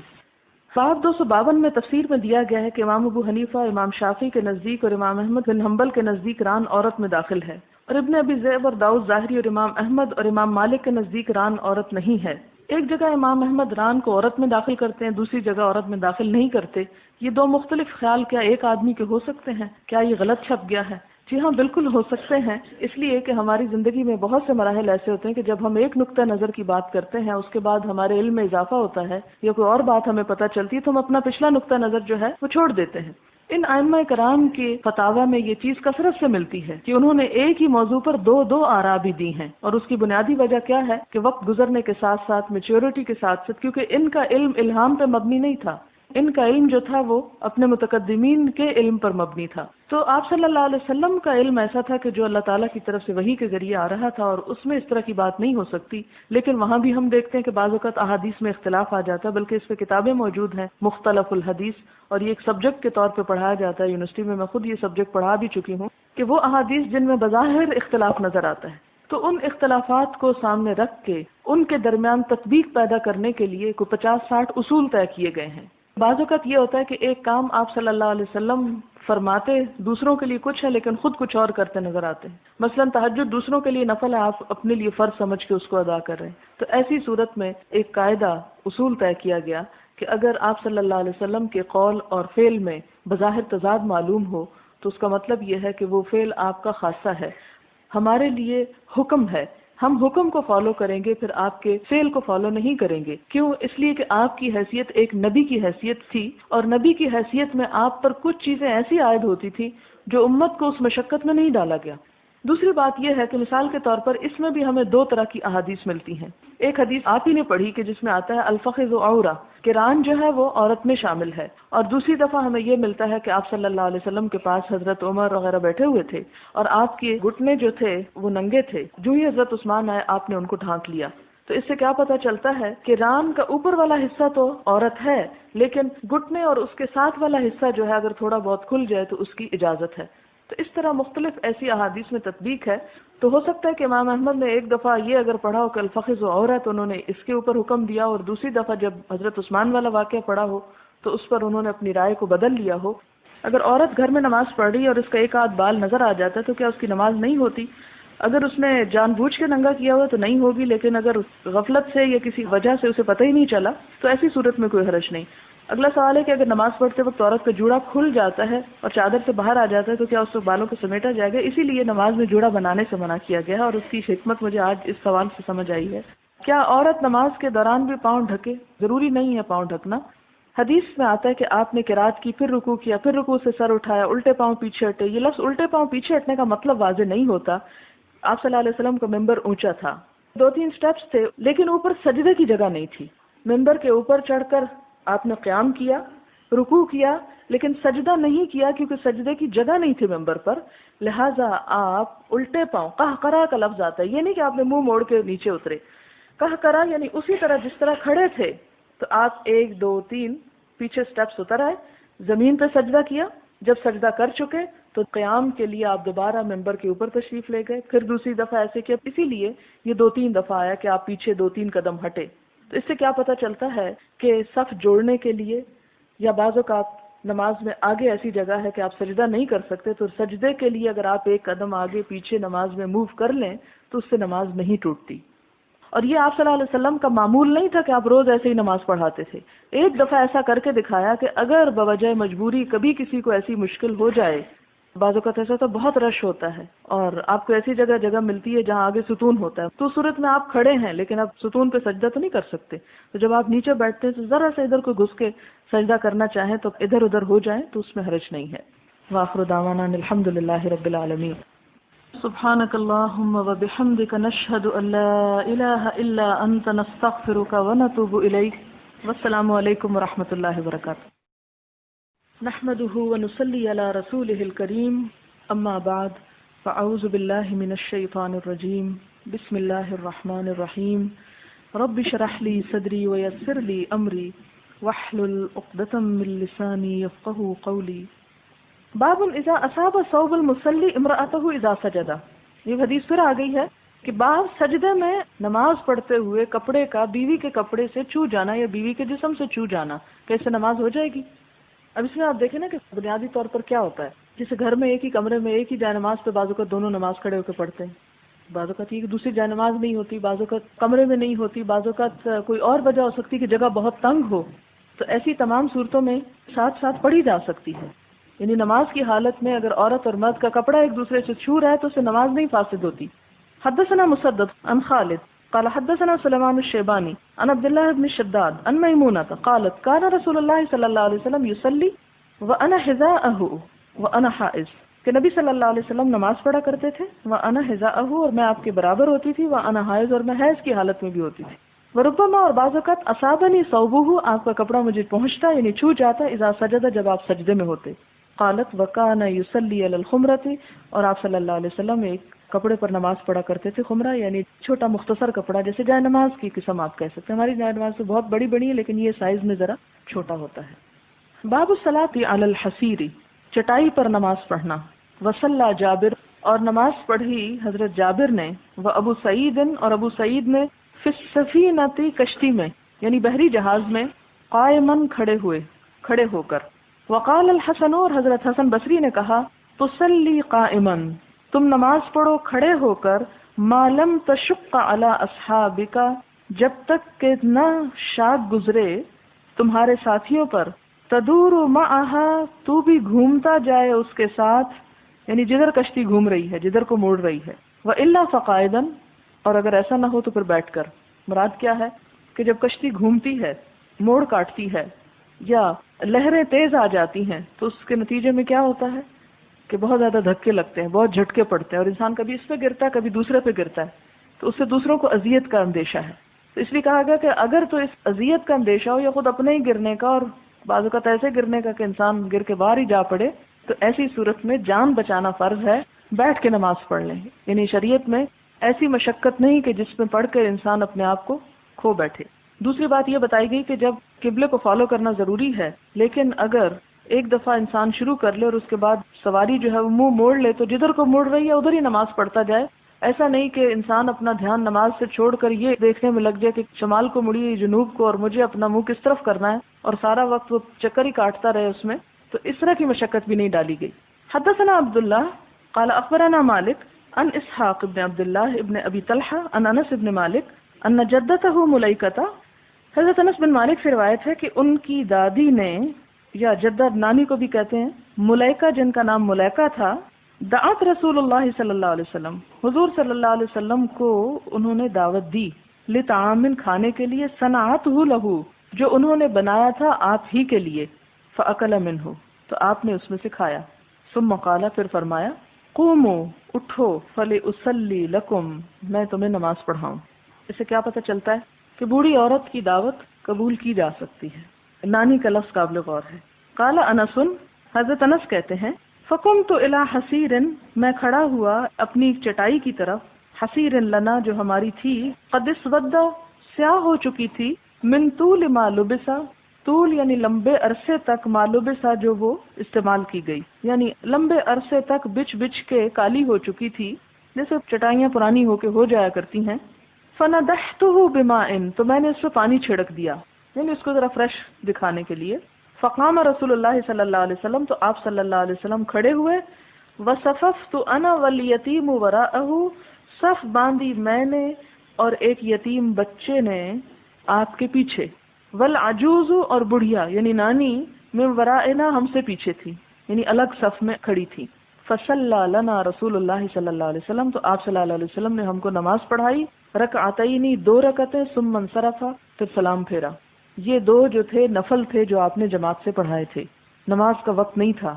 Speaker 1: باب 252 میں تفسیر میں دیا گیا ہے کہ امام ابو حنیفہ، امام شافعی کے نزدیک اور امام احمد بن حنبل کے نزدیک ران عورت میں داخل ہے، اور ابن ابی ذئب اور داؤد ظاہری اور امام احمد اور امام مالک کے نزدیک ران عورت نہیں ہے. ایک جگہ امام احمد ران کو عورت میں داخل کرتے ہیں، دوسری جگہ عورت میں داخل نہیں کرتے. یہ دو مختلف خیال کیا ایک آدمی کے ہو سکتے ہیں؟ کیا یہ غلط چھپ گیا ہے؟ جی ہاں، بالکل ہو سکتے ہیں. اس لیے کہ ہماری زندگی میں بہت سے مراحل ایسے ہوتے ہیں کہ جب ہم ایک نقطہ نظر کی بات کرتے ہیں، اس کے بعد ہمارے علم میں اضافہ ہوتا ہے یا کوئی اور بات ہمیں پتہ چلتی ہے تو ہم اپنا پچھلا نقطہ نظر جو ہے وہ چھوڑ دیتے ہیں. ان ائمہ کرام کے فتاوی میں یہ چیز کثرت سے ملتی ہے کہ انہوں نے ایک ہی موضوع پر دو آراء بھی دی ہیں. اور اس کی بنیادی وجہ کیا ہے کہ وقت گزرنے کے ساتھ ساتھ، میچیورٹی کے ساتھ ساتھ، کیونکہ ان کا علم الہام پہ مبنی نہیں تھا، ان کا علم جو تھا وہ اپنے متقدمین کے علم پر مبنی تھا. تو آپ صلی اللہ علیہ وسلم کا علم ایسا تھا کہ جو اللہ تعالیٰ کی طرف سے وحی کے ذریعے آ رہا تھا، اور اس میں اس طرح کی بات نہیں ہو سکتی. لیکن وہاں بھی ہم دیکھتے ہیں کہ بعض اوقات احادیث میں اختلاف آ جاتا ہے، بلکہ اس پہ کتابیں موجود ہیں، مختلف الحدیث، اور یہ ایک سبجیکٹ کے طور پہ پڑھایا جاتا ہے. یونیورسٹی میں خود یہ سبجیکٹ پڑھا بھی چکی ہوں کہ وہ احادیث جن میں بظاہر اختلاف نظر آتا ہے، تو ان اختلافات کو سامنے رکھ کے ان کے درمیان تطبیق پیدا کرنے کے لیے کوئی 50-60 اصول طے کیے گئے ہیں. بعض اوقات یہ ہوتا ہے کہ ایک کام آپ صلی اللہ علیہ وسلم فرماتے دوسروں کے لیے کچھ ہے لیکن خود کچھ اور کرتے نظر آتے ہیں. مثلا تہجد دوسروں کے لیے نفل ہے، آپ اپنے لیے فرض سمجھ کے اس کو ادا کر رہے ہیں. تو ایسی صورت میں ایک قاعدہ اصول طے کیا گیا کہ اگر آپ صلی اللہ علیہ وسلم کے قول اور فعل میں بظاہر تضاد معلوم ہو تو اس کا مطلب یہ ہے کہ وہ فعل آپ کا خاصہ ہے، ہمارے لیے حکم ہے، ہم حکم کو فالو کریں گے، پھر آپ کے فعل کو فالو نہیں کریں گے. کیوں؟ اس لیے کہ آپ کی حیثیت ایک نبی کی حیثیت تھی، اور نبی کی حیثیت میں آپ پر کچھ چیزیں ایسی عائد ہوتی تھی جو امت کو اس مشقت میں نہیں ڈالا گیا. دوسری بات یہ ہے کہ مثال کے طور پر اس میں بھی ہمیں دو طرح کی احادیث ملتی ہیں. ایک حدیث آپ ہی نے پڑھی کہ جس میں آتا ہے الفخذ عورہ، کہ ران جو ہے وہ عورت میں شامل ہے. اور دوسری دفعہ ہمیں یہ ملتا ہے کہ آپ صلی اللہ علیہ وسلم کے پاس حضرت عمر وغیرہ بیٹھے ہوئے تھے اور آپ کے گھٹنے جو تھے وہ ننگے تھے. جو ہی حضرت عثمان آئے آپ نے ان کو ڈھانک لیا. تو اس سے کیا پتا چلتا ہے کہ ران کا اوپر والا حصہ تو عورت ہے، لیکن گھٹنے اور اس کے ساتھ والا حصہ جو ہے اگر تھوڑا بہت کھل جائے تو اس کی اجازت ہے. تو اس طرح مختلف ایسی احادیث میں تطبیق ہے. تو ہو سکتا ہے کہ امام احمد نے ایک دفعہ یہ اگر پڑھا ہو کہ الفخذ عورہ تو انہوں نے اس کے اوپر حکم دیا، اور دوسری دفعہ جب حضرت عثمان والا واقعہ پڑھا ہو تو اس پر انہوں نے اپنی رائے کو بدل لیا ہو. اگر عورت گھر میں نماز پڑھ رہی ہے اور اس کا ایک آدھ بال نظر آ جاتا ہے تو کیا اس کی نماز نہیں ہوتی؟ اگر اس نے جان بوجھ کے ننگا کیا ہوا تو نہیں ہوگی، لیکن اگر غفلت سے یا کسی وجہ سے اسے پتہ ہی نہیں چلا تو ایسی صورت میں کوئی حرج نہیں۔ اگلا سوال ہے کہ اگر نماز پڑھتے وقت عورت کا جوڑا کھل جاتا ہے اور چادر سے باہر آ جاتا ہے تو کیا اس کو بالوں کو سمیٹا جائے گا؟ اسی لیے نماز میں جوڑا بنانے سے منع کیا گیا ہے، اور اس کی حکمت مجھے آج اس سوال سے سمجھ آئی ہے۔ کیا عورت نماز کے دوران بھی پاؤں ڈھکے؟ ضروری نہیں ہے پاؤں ڈھکنا۔ حدیث میں آتا ہے کہ آپ نے قرات کی، پھر رکوع کیا، پھر رکوع سے سر اٹھایا، الٹے پاؤں پیچھے ہٹے۔ یہ لفظ الٹے پاؤں پیچھے ہٹنے کا مطلب واضح نہیں ہوتا۔ آپ صلی اللہ علیہ وسلم کا ممبر اونچا تھا، 2-3 سٹیپس تھے، لیکن اوپر سجدے کی جگہ نہیں تھی۔ ممبر کے اوپر چڑھ کر آپ نے قیام کیا، رکوع کیا، لیکن سجدہ نہیں کیا کیونکہ سجدے کی جگہ نہیں تھی ممبر پر، لہٰذا آپ الٹے پاؤں، قہقرا کا لفظ آتا ہے، یہ نہیں کہ آپ نے منہ موڑ کے نیچے اترے، قہقرا یعنی اسی طرح جس طرح کھڑے تھے تو آپ 1 2 3 پیچھے سٹیپس اتر آئے، زمین پہ سجدہ کیا۔ جب سجدہ کر چکے تو قیام کے لیے آپ دوبارہ ممبر کے اوپر تشریف لے گئے، پھر دوسری دفعہ ایسے کیا، اسی لیے یہ 2-3 دفعہ آیا کہ آپ پیچھے 2-3 قدم ہٹے۔ تو اس سے کیا پتہ چلتا ہے کہ صف جوڑنے کے لیے یا بعض اوقات نماز میں آگے ایسی جگہ ہے کہ آپ سجدہ نہیں کر سکتے، تو سجدے کے لیے اگر آپ 1 قدم آگے پیچھے نماز میں موو کر لیں تو اس سے نماز نہیں ٹوٹتی۔ اور یہ آپ صلی اللہ علیہ وسلم کا معمول نہیں تھا کہ آپ روز ایسے ہی نماز پڑھاتے تھے، ایک دفعہ ایسا کر کے دکھایا کہ اگر بوجہ مجبوری کبھی کسی کو ایسی مشکل ہو جائے، بعض اوقات ایسا تو بہت رش ہوتا ہے اور آپ کو ایسی جگہ ملتی ہے جہاں آگے ستون ہوتا ہے، تو اس صورت میں آپ کھڑے ہیں لیکن آپ ستون پہ سجدہ تو نہیں کر سکتے، تو جب آپ نیچے بیٹھتے ہیں تو ذرا سا ادھر کو گھس کے سجدہ کرنا چاہیں تو ادھر ادھر ہو جائیں تو اس میں حرج نہیں ہے۔ وآخر دعوانا الحمد للہ رب العالمین۔ سبحانك اللهم وبحمدك نشهد أن لا إله إلا أنت نستغفرك ونتوب إليك والسلام عليكم ورحمة الله وبركاته۔ نحمده ونصلي على رسوله الكريم، أما بعد، فأعوذ بالله من الشيطان الرجيم، بسم الله الرحمن الرحيم، رب اشرح لي صدري ويسر لي أمري واحلل عقدة من لساني يفقهوا قولي۔ باب اذا اصاب ثوب المصلی امرأته اذا سجد، یہ حدیث پھر آ گئی ہے کہ باب سجدے میں نماز پڑھتے ہوئے کپڑے کا بیوی کے کپڑے سے چھو جانا یا بیوی کے جسم سے چھو جانا، کیسے نماز ہو جائے گی؟ اب اس میں آپ دیکھیں نا کہ بنیادی طور پر کیا ہوتا ہے، جیسے گھر میں ایک ہی کمرے میں ایک ہی جائے نماز پہ بعض اوقات دونوں نماز کھڑے ہو کے پڑھتے ہیں، بعض اوقات یہ کہ دوسری جائے نماز نہیں ہوتی، بعض اوقات کمرے میں نہیں ہوتی، بعض اوقات کوئی اور وجہ ہو سکتی کہ جگہ بہت تنگ ہو، تو ایسی تمام صورتوں میں ساتھ ساتھ پڑھی جا سکتی ہے۔ یعنی نماز کی حالت میں اگر عورت اور مرد کا کپڑا ایک دوسرے سے چھو رہا ہے تو اسے نماز نہیں فاسد ہوتی۔ حدثنا مسدد عن خالد قال حدثنا سليمان الشيباني عن عبد الله بن شداد عن ميمونة قالت كان رسول الله صلى الله عليه وسلم يصلي وانا حذاءه وانا حائض، کہ نبی صلی اللہ علیہ وسلم نماز پڑھا کرتے تھے، وانا حذاءه اور میں آپ کے برابر ہوتی تھی، وانا حائض اور میں حیض کی حالت میں بھی ہوتی تھی، وربما اور بعض اوقات اصابني ثوبه آپ کا کپڑا مجھے پہنچتا یعنی چھو جاتا اذا سجد جب آپ سجدے میں ہوتے۔ قالت وکان یصلی علی الخمرۃ، اور آپ صلی اللہ علیہ وسلم ایک کپڑے پر نماز پڑھا کرتے تھے، خمرہ یعنی چھوٹا مختصر کپڑا، جیسے جائے نماز کی قسم آپ کہہ سکتے ہیں، ہماری جائے نماز تو بہت بڑی بڑی ہے لیکن یہ سائز میں ذرا چھوٹا ہوتا ہے۔ باب الصلاۃ علی الحصیر، چٹائی پر نماز پڑھنا۔ وصلی جابر، اور نماز پڑھی حضرت جابر نے، و ابو سعید، اور ابو سعید نے، فی السفینۃ کشتی میں یعنی بحری جہاز میں، قائما کھڑے ہو کر۔ وقال الحسن، اور حضرت حسن بصری نے کہا، تصلی قائما، تم نماز پڑھو کھڑے ہو کر، ما لم تشق علی اصحابک، جب تک کہ نہ شاک گزرے تمہارے ساتھیوں پر، تدور معها، تو بھی گھومتا جائے اس کے ساتھ، یعنی جدھر کشتی گھوم رہی ہے، جدھر کو موڑ رہی ہے، والا فقائدا، اور اگر ایسا نہ ہو تو پھر بیٹھ کر۔ مراد کیا ہے کہ جب کشتی گھومتی ہے، موڑ کاٹتی ہے یا لہریں تیز آ جاتی ہیں تو اس کے نتیجے میں کیا ہوتا ہے کہ بہت زیادہ دھکے لگتے ہیں، بہت جھٹکے پڑتے ہیں، اور انسان کبھی اس پہ گرتا ہے کبھی دوسرے پہ گرتا ہے، تو اس سے دوسروں کو اذیت کا اندیشہ ہے۔ تو اس لیے کہا گیا کہ اگر تو اس اذیت کا اندیشہ ہو یا خود اپنے ہی گرنے کا، اور بعض اوقات ایسے گرنے کا کہ انسان گر کے باہر ہی جا پڑے، تو ایسی صورت میں جان بچانا فرض ہے، بیٹھ کے نماز پڑھ لیں۔ یعنی شریعت میں ایسی مشقت نہیں کہ جس میں پڑھ کر انسان اپنے آپ کو کھو بیٹھے۔ دوسری بات یہ بتائی گئی کہ جب قبلے کو فالو کرنا ضروری ہے، لیکن اگر ایک دفعہ انسان شروع کر لے اور اس کے بعد سواری جو ہے وہ منہ موڑ لے تو جدھر کو موڑ رہی ہے ادھر ہی نماز پڑھتا جائے۔ ایسا نہیں کہ انسان اپنا دھیان نماز سے چھوڑ کر یہ دیکھنے میں لگ جائے کہ شمال کو مڑی جنوب کو اور مجھے اپنا منہ کس طرف کرنا ہے، اور سارا وقت وہ چکر ہی کاٹتا رہے اس میں، تو اس طرح کی مشقت بھی نہیں ڈالی گئی۔ حدثنا عبداللہ قال اخبرنا مالک عن اسحاق ابن عبد الله ابن ابی طلحہ عن انس ابن مالک ان جدته ملیکۃ، حضرت انس بن مالک سے روایت ہے کہ ان کی دادی نے، یا جدہ نانی کو بھی کہتے ہیں، ملیکہ جن کا نام ملیکہ تھا، دعت رسول اللہ صلی اللہ علیہ وسلم، حضور صلی اللہ علیہ وسلم کو انہوں نے دعوت دی، لطعام کھانے کے لیے، صنعتہ لہ جو انہوں نے بنایا تھا آپ ہی کے لیے، فاکل منہ تو آپ نے اس میں سے کھایا، ثم قال پھر فرمایا، قوموا اٹھو فلأصلی لکم میں تمہیں نماز پڑھاؤں۔ اس سے کیا پتہ چلتا ہے کہ بوڑھی عورت کی دعوت قبول کی جا سکتی ہے۔ نانی کا لفظ قابل غور ہے۔ قال انس، حضرت انس کہتے ہیں، فقمت الی حصیر میں کھڑا ہوا اپنی چٹائی کی طرف، حصیر لنا جو ہماری تھی، قد اسود سیاہ ہو چکی تھی، من طول ما لبسا طول یعنی لمبے عرصے تک، ما لبسا جو وہ استعمال کی گئی، یعنی لمبے عرصے تک بچ بچ کے کالی ہو چکی تھی، جیسے چٹائیاں پرانی ہو کے ہو جایا کرتی ہیں۔ فندحتہ بماء تو میں نے اس پہ پانی چھڑک دیا، یعنی اس کو ذرا فریش دکھانے کے لیے۔ فقام رسول اللہ صلی اللہ علیہ وسلم تو آپ صلی اللہ علیہ وسلم کھڑے ہوئے، وصففت انا والیتیم وراءہ صف باندھی میں نے اور ایک یتیم بچے نے آپ کے پیچھے، والعجوز اور بڑھیا یعنی نانی، من ورائنا ہم سے پیچھے تھی، یعنی الگ صف میں کھڑی تھی۔ فصلی لنا رسول اللہ صلی اللہ علیہ وسلم تو آپ صلی اللہ علیہ وسلم نے ہم کو نماز پڑھائی، رکعتین 2 رکعتیں، ثم انصرف پھر سلام پھیرا۔ یہ 2 جو تھے نفل تھے جو آپ نے جماعت سے پڑھائے تھے، نماز کا وقت نہیں تھا۔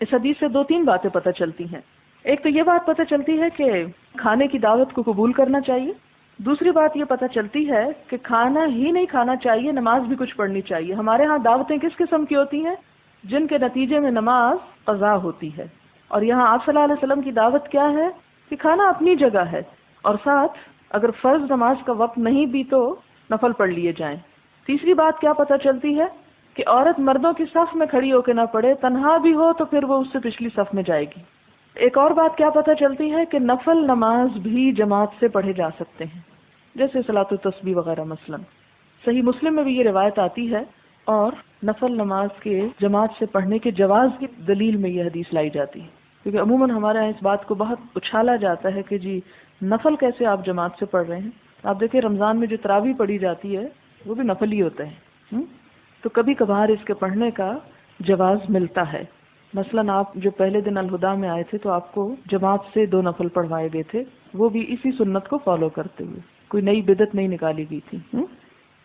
Speaker 1: اس حدیث سے 2-3 باتیں پتہ چلتی ہیں۔ ایک تو یہ بات پتہ چلتی ہے کہ کھانے کی دعوت کو قبول کرنا چاہیے۔ دوسری بات یہ پتہ چلتی ہے کہ کھانا ہی نہیں کھانا چاہیے، نماز بھی کچھ پڑھنی چاہیے۔ ہمارے ہاں دعوتیں کس قسم کی ہوتی ہیں؟ جن کے نتیجے میں نماز قضا ہوتی ہے، اور یہاں آپ صلی اللہ علیہ وسلم کی دعوت کیا ہے کہ کھانا اپنی جگہ ہے، اور ساتھ اگر فرض نماز کا وقت نہیں بھی تو نفل پڑھ لیے جائیں۔ تیسری بات کیا پتہ چلتی ہے کہ عورت مردوں کی صف میں کھڑی ہو کے نہ پڑھے، تنہا بھی ہو تو پھر وہ اس سے پچھلی صف میں جائے گی۔ ایک اور بات کیا پتہ چلتی ہے کہ نفل نماز بھی جماعت سے پڑھے جا سکتے ہیں، جیسے صلاۃ التسبیح وغیرہ۔ مثلا صحیح مسلم میں بھی یہ روایت آتی ہے، اور نفل نماز کے جماعت سے پڑھنے کے جواز کی دلیل میں یہ حدیث لائی جاتی ہے، کیونکہ عموماً ہمارے یہاں اس بات کو بہت اچھالا جاتا ہے کہ جی نفل کیسے آپ جماعت سے پڑھ رہے ہیں۔ آپ دیکھیں رمضان میں جو تراویح پڑھی جاتی ہے وہ بھی نفل ہی ہوتا ہے، تو کبھی کبھار اس کے پڑھنے کا جواز ملتا ہے۔ مثلا آپ جو پہلے دن الہدا میں آئے تھے تو آپ کو جماعت سے 2 نفل پڑھوائے گئے تھے، وہ بھی اسی سنت کو فالو کرتے ہوئے، کوئی نئی بدعت نہیں نکالی گئی تھی۔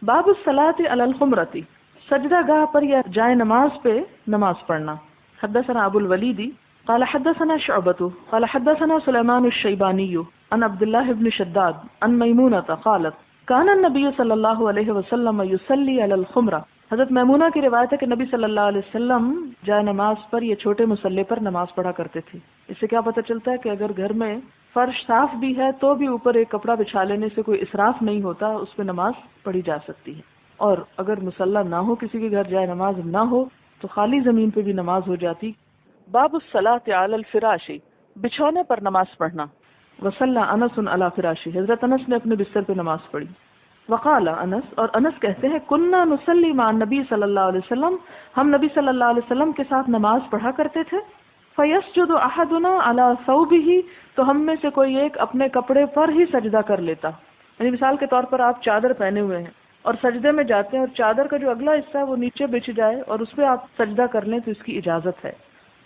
Speaker 1: باب الصلاۃ علی الخمرۃ، سجدہ گاہ پر یا جائے نماز پہ نماز پڑھنا۔ حدثنا ابو الولید قال حدثنا شعبۃ قال حدثنا سلیمان الشیبانی عن عبد الله بن شداد عن میمونۃ قالت کان النبی صلی اللہ علیہ وسلم یصلی علی الخمرہ، حضرت میمونہ کی روایت ہے کہ نبی صلی اللہ علیہ وسلم جائے نماز پر یا چھوٹے مصلی پر نماز پڑھا کرتے تھے۔ اس سے کیا پتہ چلتا ہے کہ اگر گھر میں فرش صاف بھی ہے تو بھی اوپر ایک کپڑا بچھا لینے سے کوئی اسراف نہیں ہوتا، اس پہ نماز پڑھی جا سکتی ہے۔ اور اگر مصلی نہ ہو، کسی کے گھر جائے نماز نہ ہو، تو خالی زمین پہ بھی نماز ہو جاتی۔ باب الصلاۃ علی الفراش، بچھونے پر نماز پڑھنا۔ وصلی انس علی فراشی، حضرت انس نے اپنے بستر پہ نماز پڑھی۔ وقال انس، اور انس کہتے ہیں، کننا نصلی مع النبی صلی اللہ علیہ وسلم، ہم نبی صلی اللہ علیہ وسلم کے ساتھ نماز پڑھا کرتے تھے۔ فیسجد احدنا علی ثوبہ، تو ہم میں سے کوئی ایک اپنے کپڑے پر ہی سجدہ کر لیتا، یعنی مثال کے طور پر آپ چادر پہنے ہوئے ہیں اور سجدے میں جاتے ہیں، اور چادر کا جو اگلا حصہ ہے وہ نیچے بچھ جائے اور اس پہ آپ سجدہ کر لیں تو اس کی اجازت ہے۔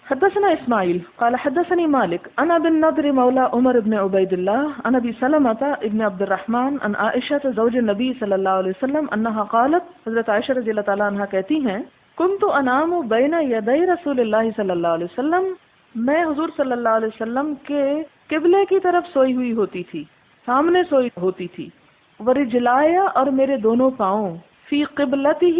Speaker 1: حدثنا اسماعیل قال حدثني مالك عن ابي النضر مولى عمر بن عبيد الله عن ابي سلمة ابن عبد الرحمن عن عائشة زوج النبي صلی اللہ علیہ وسلم انها قالت، حضرت عائشہ رضی اللہ تعالی عنہا کہتی ہیں، كنت انام بين يدي رسول اللہ صلی اللہ علیہ وسلم، میں حضور صلی اللہ علیہ وسلم کے قبلے کی طرف سوئی ہوئی ہوتی تھی، سامنے سوئی ہوتی تھی، ورجلایا اور میرے دونوں پاؤں، فی قبلتہ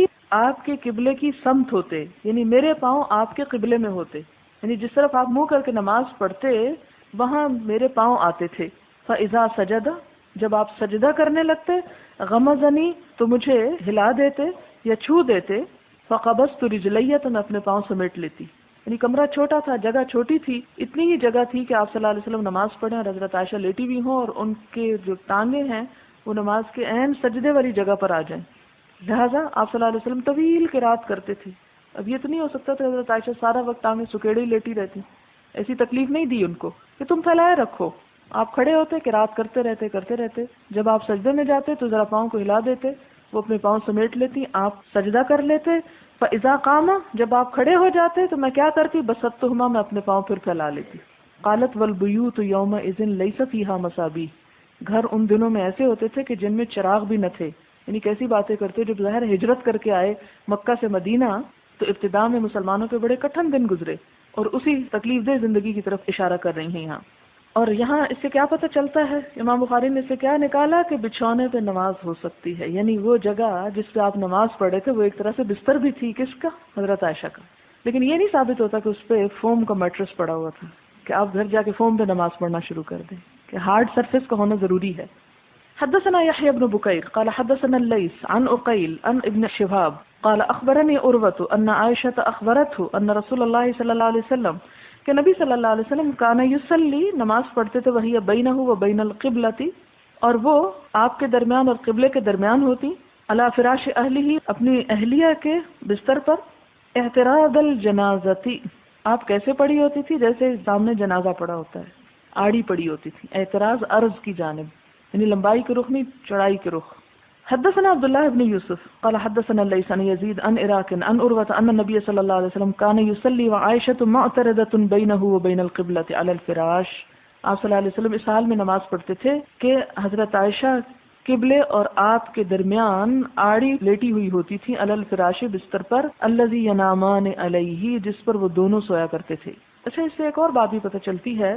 Speaker 1: آپ کے قبلے کی سمت ہوتے، یعنی میرے پاؤں آپ کے قبلے میں ہوتے، یعنی جس طرف آپ منہ کر کے نماز پڑھتے وہاں میرے پاؤں آتے تھے۔ فاذا سجد، جب آپ سجدہ کرنے لگتے، غمزنی تو مجھے ہلا دیتے یا چھو دیتے، فقبضت رجلی تو میں اپنے پاؤں سمیٹ لیتی، یعنی کمرہ چھوٹا تھا، جگہ چھوٹی تھی، اتنی ہی جگہ تھی کہ آپ صلی اللہ علیہ وسلم نماز پڑھیں اور حضرت عائشہ لیٹی بھی ہوں اور ان کے جو ٹانگیں ہیں وہ نماز کے عین سجدے والی جگہ پر آ جائیں، لہٰذا آپ صلی اللہ علیہ وسلم طویل قرات کرتے تھے۔ اب یہ تو نہیں ہو سکتا تھا حضرت عائشہ سارا وقت ٹانگیں سکیڑے ہی لیٹی رہتی، ایسی تکلیف نہیں دی ان کو کہ تم پھیلائے رکھو، آپ کھڑے ہوتے قرات کرتے رہتے، جب آپ سجدے میں جاتے تو ذرا پاؤں کو ہلا دیتے، وہ اپنے پاؤں سمیٹ لیتی، آپ سجدہ کر لیتے. فاذا قام، جب آپ کھڑے ہو جاتے تو میں کیا کرتی؟ بسطتهما، میں اپنے پاؤں پھر پھیلا لیتی. قالت والبیوت یومئذ لیس فیہا مصابیح، گھر ان دنوں میں ایسے ہوتے تھے کہ جن میں چراغ بھی نہ تھے. یعنی کیسی باتیں کرتے، جب ظاہر ہجرت کر کے آئے مکہ سے مدینہ تو ابتدا میں مسلمانوں کے بڑے کٹھن دن گزرے، اور اسی تکلیف دہ زندگی کی طرف اشارہ کر رہی ہیں یہاں. اور یہاں اس سے کیا پتہ چلتا ہے، امام بخاری نے اس سے کیا نکالا کہ بچھونے پہ نماز ہو سکتی ہے. یعنی وہ جگہ جس پہ آپ نماز پڑھے تھے وہ ایک طرح سے بستر بھی تھی، کس کا؟ حضرت عائشہ کا. لیکن یہ نہیں ثابت ہوتا کہ اس پہ فوم کا میٹرس پڑا ہوا تھا کہ آپ گھر جا کے فوم پہ نماز پڑھنا شروع کر دیں، کہ ہارڈ سرفیس کا ہونا ضروری ہے. حدثنا يحيى بن بكير قال حدثنا الليث عن عقيل عن ابن شهاب قال اخبرني عروة ان عائشة اخبرته ان رسول الله صلى الله عليه وسلم کہ نبی صلی اللہ علیہ وسلم کان یصلی، نماز پڑھتے تھے، وہی بینہ و بین القبلۃ، اور وہ آپ کے درمیان اور قبلے کے درمیان ہوتی، علی فراش اہلہ، اپنی اہلیہ کے بستر پر، احتراز الجنازتی، آپ کیسے پڑی ہوتی تھی؟ جیسے سامنے جنازہ پڑا ہوتا ہے، آڑی پڑی ہوتی تھی. اعتراض عرض کی جانب، یعنی لمبائی کے رخ نہیں، چڑھائی کے رخ. حدثنا عبد الله بن يوسف قال حدثنا الليث عن يزيد عن عراق عن عروة ان النبي صلى الله عليه وسلم كان يصلي وعائشة معترضة بينه وبين القبلة على الفراش. آپ صلی اللہ علیہ وسلم اس حال میں نماز پڑھتے تھے کہ حضرت عائشہ قبلے اور آپ کے درمیان آڑی لیٹی ہوئی ہوتی تھی، علی الفراش، بستر پر، الذي ينامان علیہ، جس پر وہ دونوں سویا کرتے تھے. اچھا، اس سے ایک اور بات بھی پتہ چلتی ہے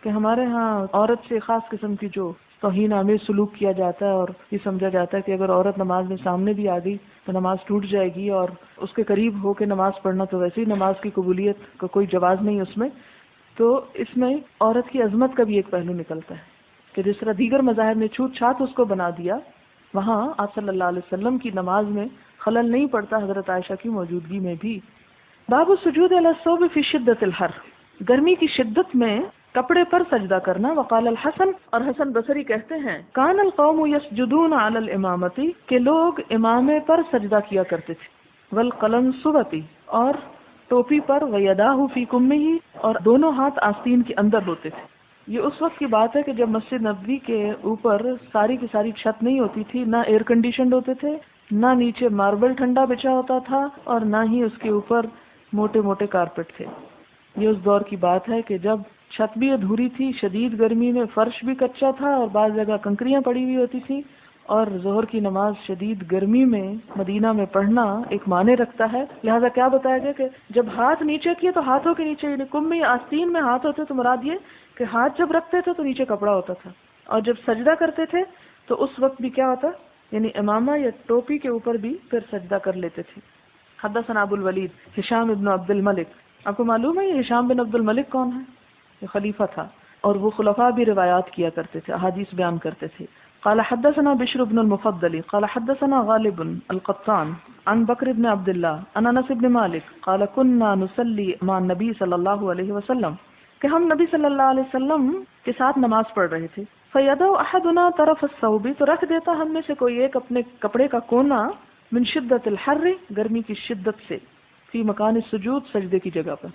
Speaker 1: کہ ہمارے ہاں عورت سے خاص قسم کی جو توہین آمیز سلوک کیا جاتا ہے، اور یہ سمجھا جاتا ہے کہ اگر عورت نماز میں سامنے بھی آ گئی تو نماز ٹوٹ جائے گی، اور اس کے قریب ہو کے نماز پڑھنا تو ویسے ہی نماز کی قبولیت کا کوئی جواز نہیں اس میں. تو اس میں عورت کی عظمت کا بھی ایک پہلو نکلتا ہے کہ جس طرح دیگر مذاہب نے چھوت چھات اس کو بنا دیا، وہاں آپ صلی اللہ علیہ وسلم کی نماز میں خلل نہیں پڑتا حضرت عائشہ کی موجودگی میں بھی. باب السجود علی الثوب فی شدت الحر، گرمی کی شدت میں کپڑے پر سجدہ کرنا. وقال الحسن، اور حسن بصری کہتے ہیں، کان القوم یسجدون علی الامامتی، کہ لوگ امامے پر سجدہ کیا کرتے تھے، والقلنسوتی، اور ٹوپی پر، ویداہ فی کمہ، اور دونوں ہاتھ آستین کے اندر ہوتے تھے. یہ اس وقت کی بات ہے کہ جب مسجد نبوی کے اوپر ساری کی ساری چھت نہیں ہوتی تھی، نہ ایئر کنڈیشنڈ ہوتے تھے، نہ نیچے ماربل ٹھنڈا بچھا ہوتا تھا، اور نہ ہی اس کے اوپر موٹے موٹے کارپیٹ تھے. یہ اس دور کی بات ہے کہ جب چھت بھی ادھوری تھی، شدید گرمی میں فرش بھی کچا تھا، اور بعض جگہ کنکریاں پڑی ہوئی ہوتی تھی، اور ظہر کی نماز شدید گرمی میں مدینہ میں پڑھنا ایک معنی رکھتا ہے. لہذا کیا بتایا گیا کہ جب ہاتھ نیچے کیے تو ہاتھوں کے نیچے، یعنی کم میں آستین میں ہاتھ ہوتے تو مراد یہ کہ ہاتھ جب رکھتے تھے تو نیچے کپڑا ہوتا تھا، اور جب سجدہ کرتے تھے تو اس وقت بھی کیا ہوتا، یعنی امامہ یا ٹوپی کے اوپر بھی پھر سجدہ کر لیتے تھے. حدثنا ابو الولید ہشام ابن عبد الملک. آپ کو معلوم ہے یہ ہشام بن عبد الملک کون ہے؟ یہ خلیفہ تھا، اور وہ خلفاء بھی روایات کیا کرتے تھے، احادیث بیان کرتے تھے. قال حدثنا بشر بن المفضل قال حدثنا غالب القطان عن بکر بن عبد الله عن انس بن مالک قال كنا نصلي مع النبي صلی اللہ علیہ وسلم، کہ ہم نبی صلی اللہ علیہ وسلم کے ساتھ نماز پڑھ رہے تھے. فیدع احدنا طرف الثوب، تو رکھ دیتا ہم میں سے کوئی ایک اپنے کپڑے کا کونا، من شدت الحر، گرمی کی شدت سے، فی مکان السجود، سجدے کی جگہ پر.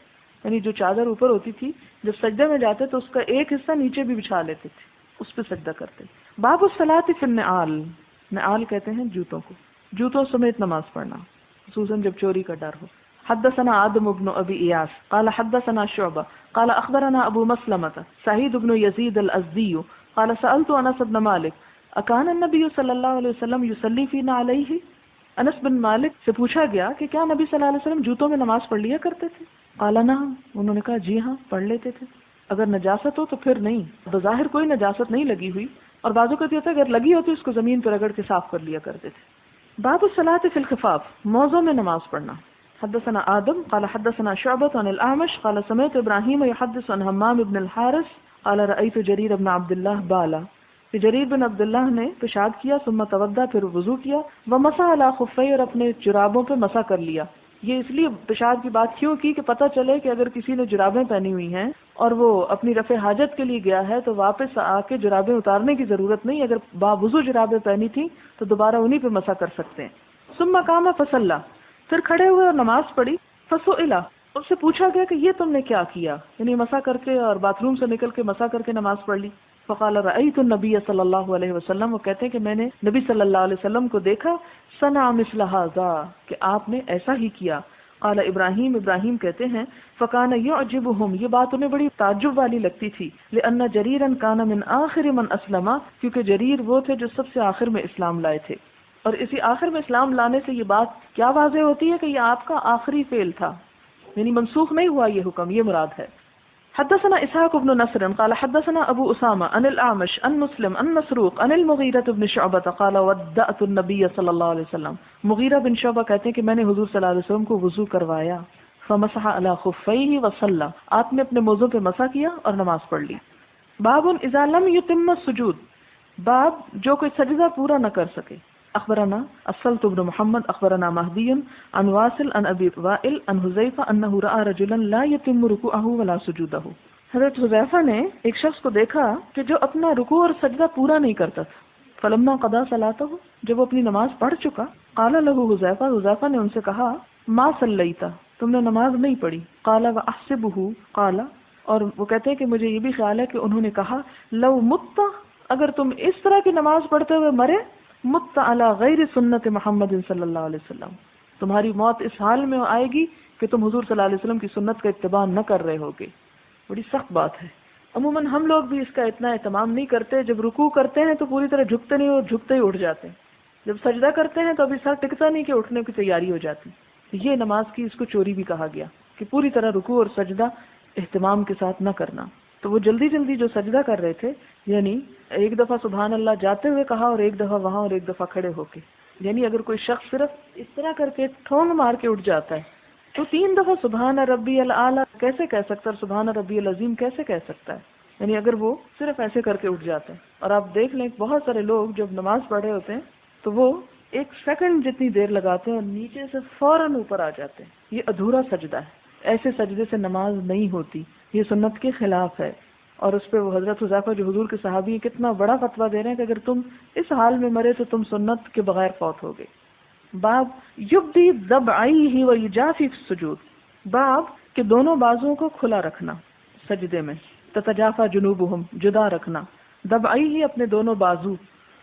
Speaker 1: یعنی جو چادر اوپر ہوتی تھی جب سجدے میں جاتے تو اس کا ایک حصہ نیچے بھی بچھا لیتے تھے، اس پہ سجدہ کرتے. باب الصلاۃ فی النعال، نعال کہتے ہیں جوتوں کو، جوتوں سمیت نماز پڑھنا، خصوصاً جب چوری کا ڈر ہو. حدثنا آدم بن ابی ایاس قال حدثنا شعبہ قال اخبرنا ابو مسلمۃ سعید بن یزید الازدی قال سألت انس بن مالک اکان النبی صلی اللہ علیہ وسلم یصلی فینا علیہ. انس بن مالک سے پوچھا گیا کہ کیا نبی صلی اللہ علیہ وسلم جوتوں میں نماز پڑھ لیا کرتے تھے؟ قال نعم، انہوں نے کہا جی ہاں پڑھ لیتے تھے. اگر نجاست ہو تو پھر نہیں، بظاہر کوئی نجاست نہیں لگی ہوئی، اور بعضوں کا یہ ہوتا ہے اگر لگی ہوتی اس کو زمین پر رگڑ کے صاف کر لیا کرتے تھے. باب الصلاۃ فی الخفاف، موزوں میں نماز پڑھنا. حدثنا آدم قال حدثنا شعبۃ عن الاعمش قال سمعت ابراہیم یحدث عن حمام بن الحارث قال رأيت جریر بن عبد اللہ بالا، کہ جریر بن عبداللہ نے پیشاب کیا، ثم توضا، پھر وضو کیا، ومسح علی خفیہ، اور اپنے جرابوں پہ مسح کر لیا. یہ اس لیے پیشاب کی بات کیوں کی کہ پتہ چلے کہ اگر کسی نے جرابیں پہنی ہوئی ہیں اور وہ اپنی رفع حاجت کے لیے گیا ہے تو واپس آ کے جرابیں اتارنے کی ضرورت نہیں، اگر باوضو جرابیں پہنی تھی تو دوبارہ انہی پہ مسح کر سکتے ہیں. ثم قام فصلی، پھر کھڑے ہوئے اور نماز پڑھی. فسئل، اس سے پوچھا گیا کہ یہ تم نے کیا کیا، یعنی مسح کر کے اور باتھ روم سے نکل کے مسح کر کے نماز پڑھ لی. فقال رأيت النبي صلی اللہ علیہ وسلم، وہ کہتے ہیں کہ میں نے نبی صلی اللہ علیہ وسلم کو دیکھا، صنع مثل هذا، کہ آپ نے ایسا ہی کیا. قال ابراہیم، ابراہیم کہتے ہیں فکان یعجبہم، یہ بات انہیں بڑی تعجب والی لگتی تھی، لأن جریرا کان من آخر من اسلم، کیونکہ جریر وہ تھے جو سب سے آخر میں اسلام لائے تھے. اور اسی آخر میں اسلام لانے سے یہ بات کیا واضح ہوتی ہے کہ یہ آپ کا آخری فعل تھا، یعنی منسوخ نہیں ہوا یہ حکم، یہ مراد ہے. حدثنا اسحاق بن نصر قال حدثنا ابو اسامہ عن الاعمش عن مسلم عن مسروق عن المغیرة بن شعبة قال ودعت النبي صلی اللہ علیہ وسلم، مغیرہ بن شعبہ کہتے ہیں کہ میں نے حضور صلی اللہ علیہ وسلم کو وضو کروایا. فمسح على خفيه وصلى، آپ نے اپنے موزوں پہ مسح کیا اور نماز پڑھ لی. باب اذا لم يتم السجود، باب جو کوئی سجدہ پورا نہ کر سکے. اخبرنا السلط بن محمد اخبرنا مہدی عن واصل عن ابی وائل عن حذیفہ انہ رأى رجلا لا يتم رکوعه ولا سجودہ، حضرت حذیفہ نے ایک شخص کو دیکھا کہ جو اپنا رکوع اور سجدہ پورا نہیں کرتا تھا. فلما قضا صلاته، جب وہ اپنی نماز پڑھ چکا، قال له حذیفہ، حذیفہ نے ان سے کہا ما صلیت، تم نے نماز نہیں پڑھی. قال واحسبه، قال، اور وہ کہتے ہیں کہ مجھے یہ بھی خیال ہے کہ انہوں نے کہا لو مت، اگر تم اس طرح کی نماز پڑھتے ہوئے مرے، مت علی غیر سنت محمد صلی اللہ علیہ وسلم، تمہاری موت اس حال میں آئے گی کہ تم حضور صلی اللہ علیہ وسلم کی سنت کا اتباع نہ کر رہے ہوگے. بڑی سخت بات ہے. عموماً ہم لوگ بھی اس کا اتنا اہتمام نہیں کرتے. جب رکوع کرتے ہیں تو پوری طرح جھکتے نہیں اور جھکتے ہی اٹھ جاتے ہیں. جب سجدہ کرتے ہیں تو ابھی سر ٹکتا نہیں کہ اٹھنے کی تیاری ہو جاتی. یہ نماز کی اس کو چوری بھی کہا گیا کہ پوری طرح رکوع اور سجدہ اہتمام کے ساتھ نہ کرنا. تو وہ جلدی جلدی جو سجدہ کر رہے تھے، یعنی ایک دفعہ سبحان اللہ جاتے ہوئے کہا اور ایک دفعہ وہاں اور ایک دفعہ کھڑے ہو کے، یعنی اگر کوئی شخص صرف اس طرح کر کے ٹھونگ مار کے اٹھ جاتا ہے تو 3 دفعہ سبحان ربی الاعلی کیسے کہہ سکتا ہے، سبحان ربی العظیم کیسے کہہ سکتا ہے، یعنی اگر وہ صرف ایسے کر کے اٹھ جاتا ہے. اور آپ دیکھ لیں بہت سارے لوگ جب نماز پڑھ رہے ہوتے ہیں تو وہ 1 سیکنڈ جتنی دیر لگاتے ہیں اور نیچے سے فوراً اوپر آ جاتے ہیں. یہ ادھورا سجدہ ہے. ایسے سجدے سے نماز نہیں ہوتی، یہ سنت کے خلاف ہے. اور اس پہ وہ حضرت حذیفہ جو حضور کے صحابی ہیں کتنا بڑا فتویٰ دے رہے ہیں کہ اگر تم اس حال میں مرے تو تم سنت کے بغیر فوت ہو گئے. باب یبدی ضبعیہ و یجافی فی السجود، باب کہ دونوں بازوؤں کو کھلا رکھنا سجدے میں. تتجافا جنوبہم، جدا رکھنا. ضبعیہ اپنے دونوں بازو.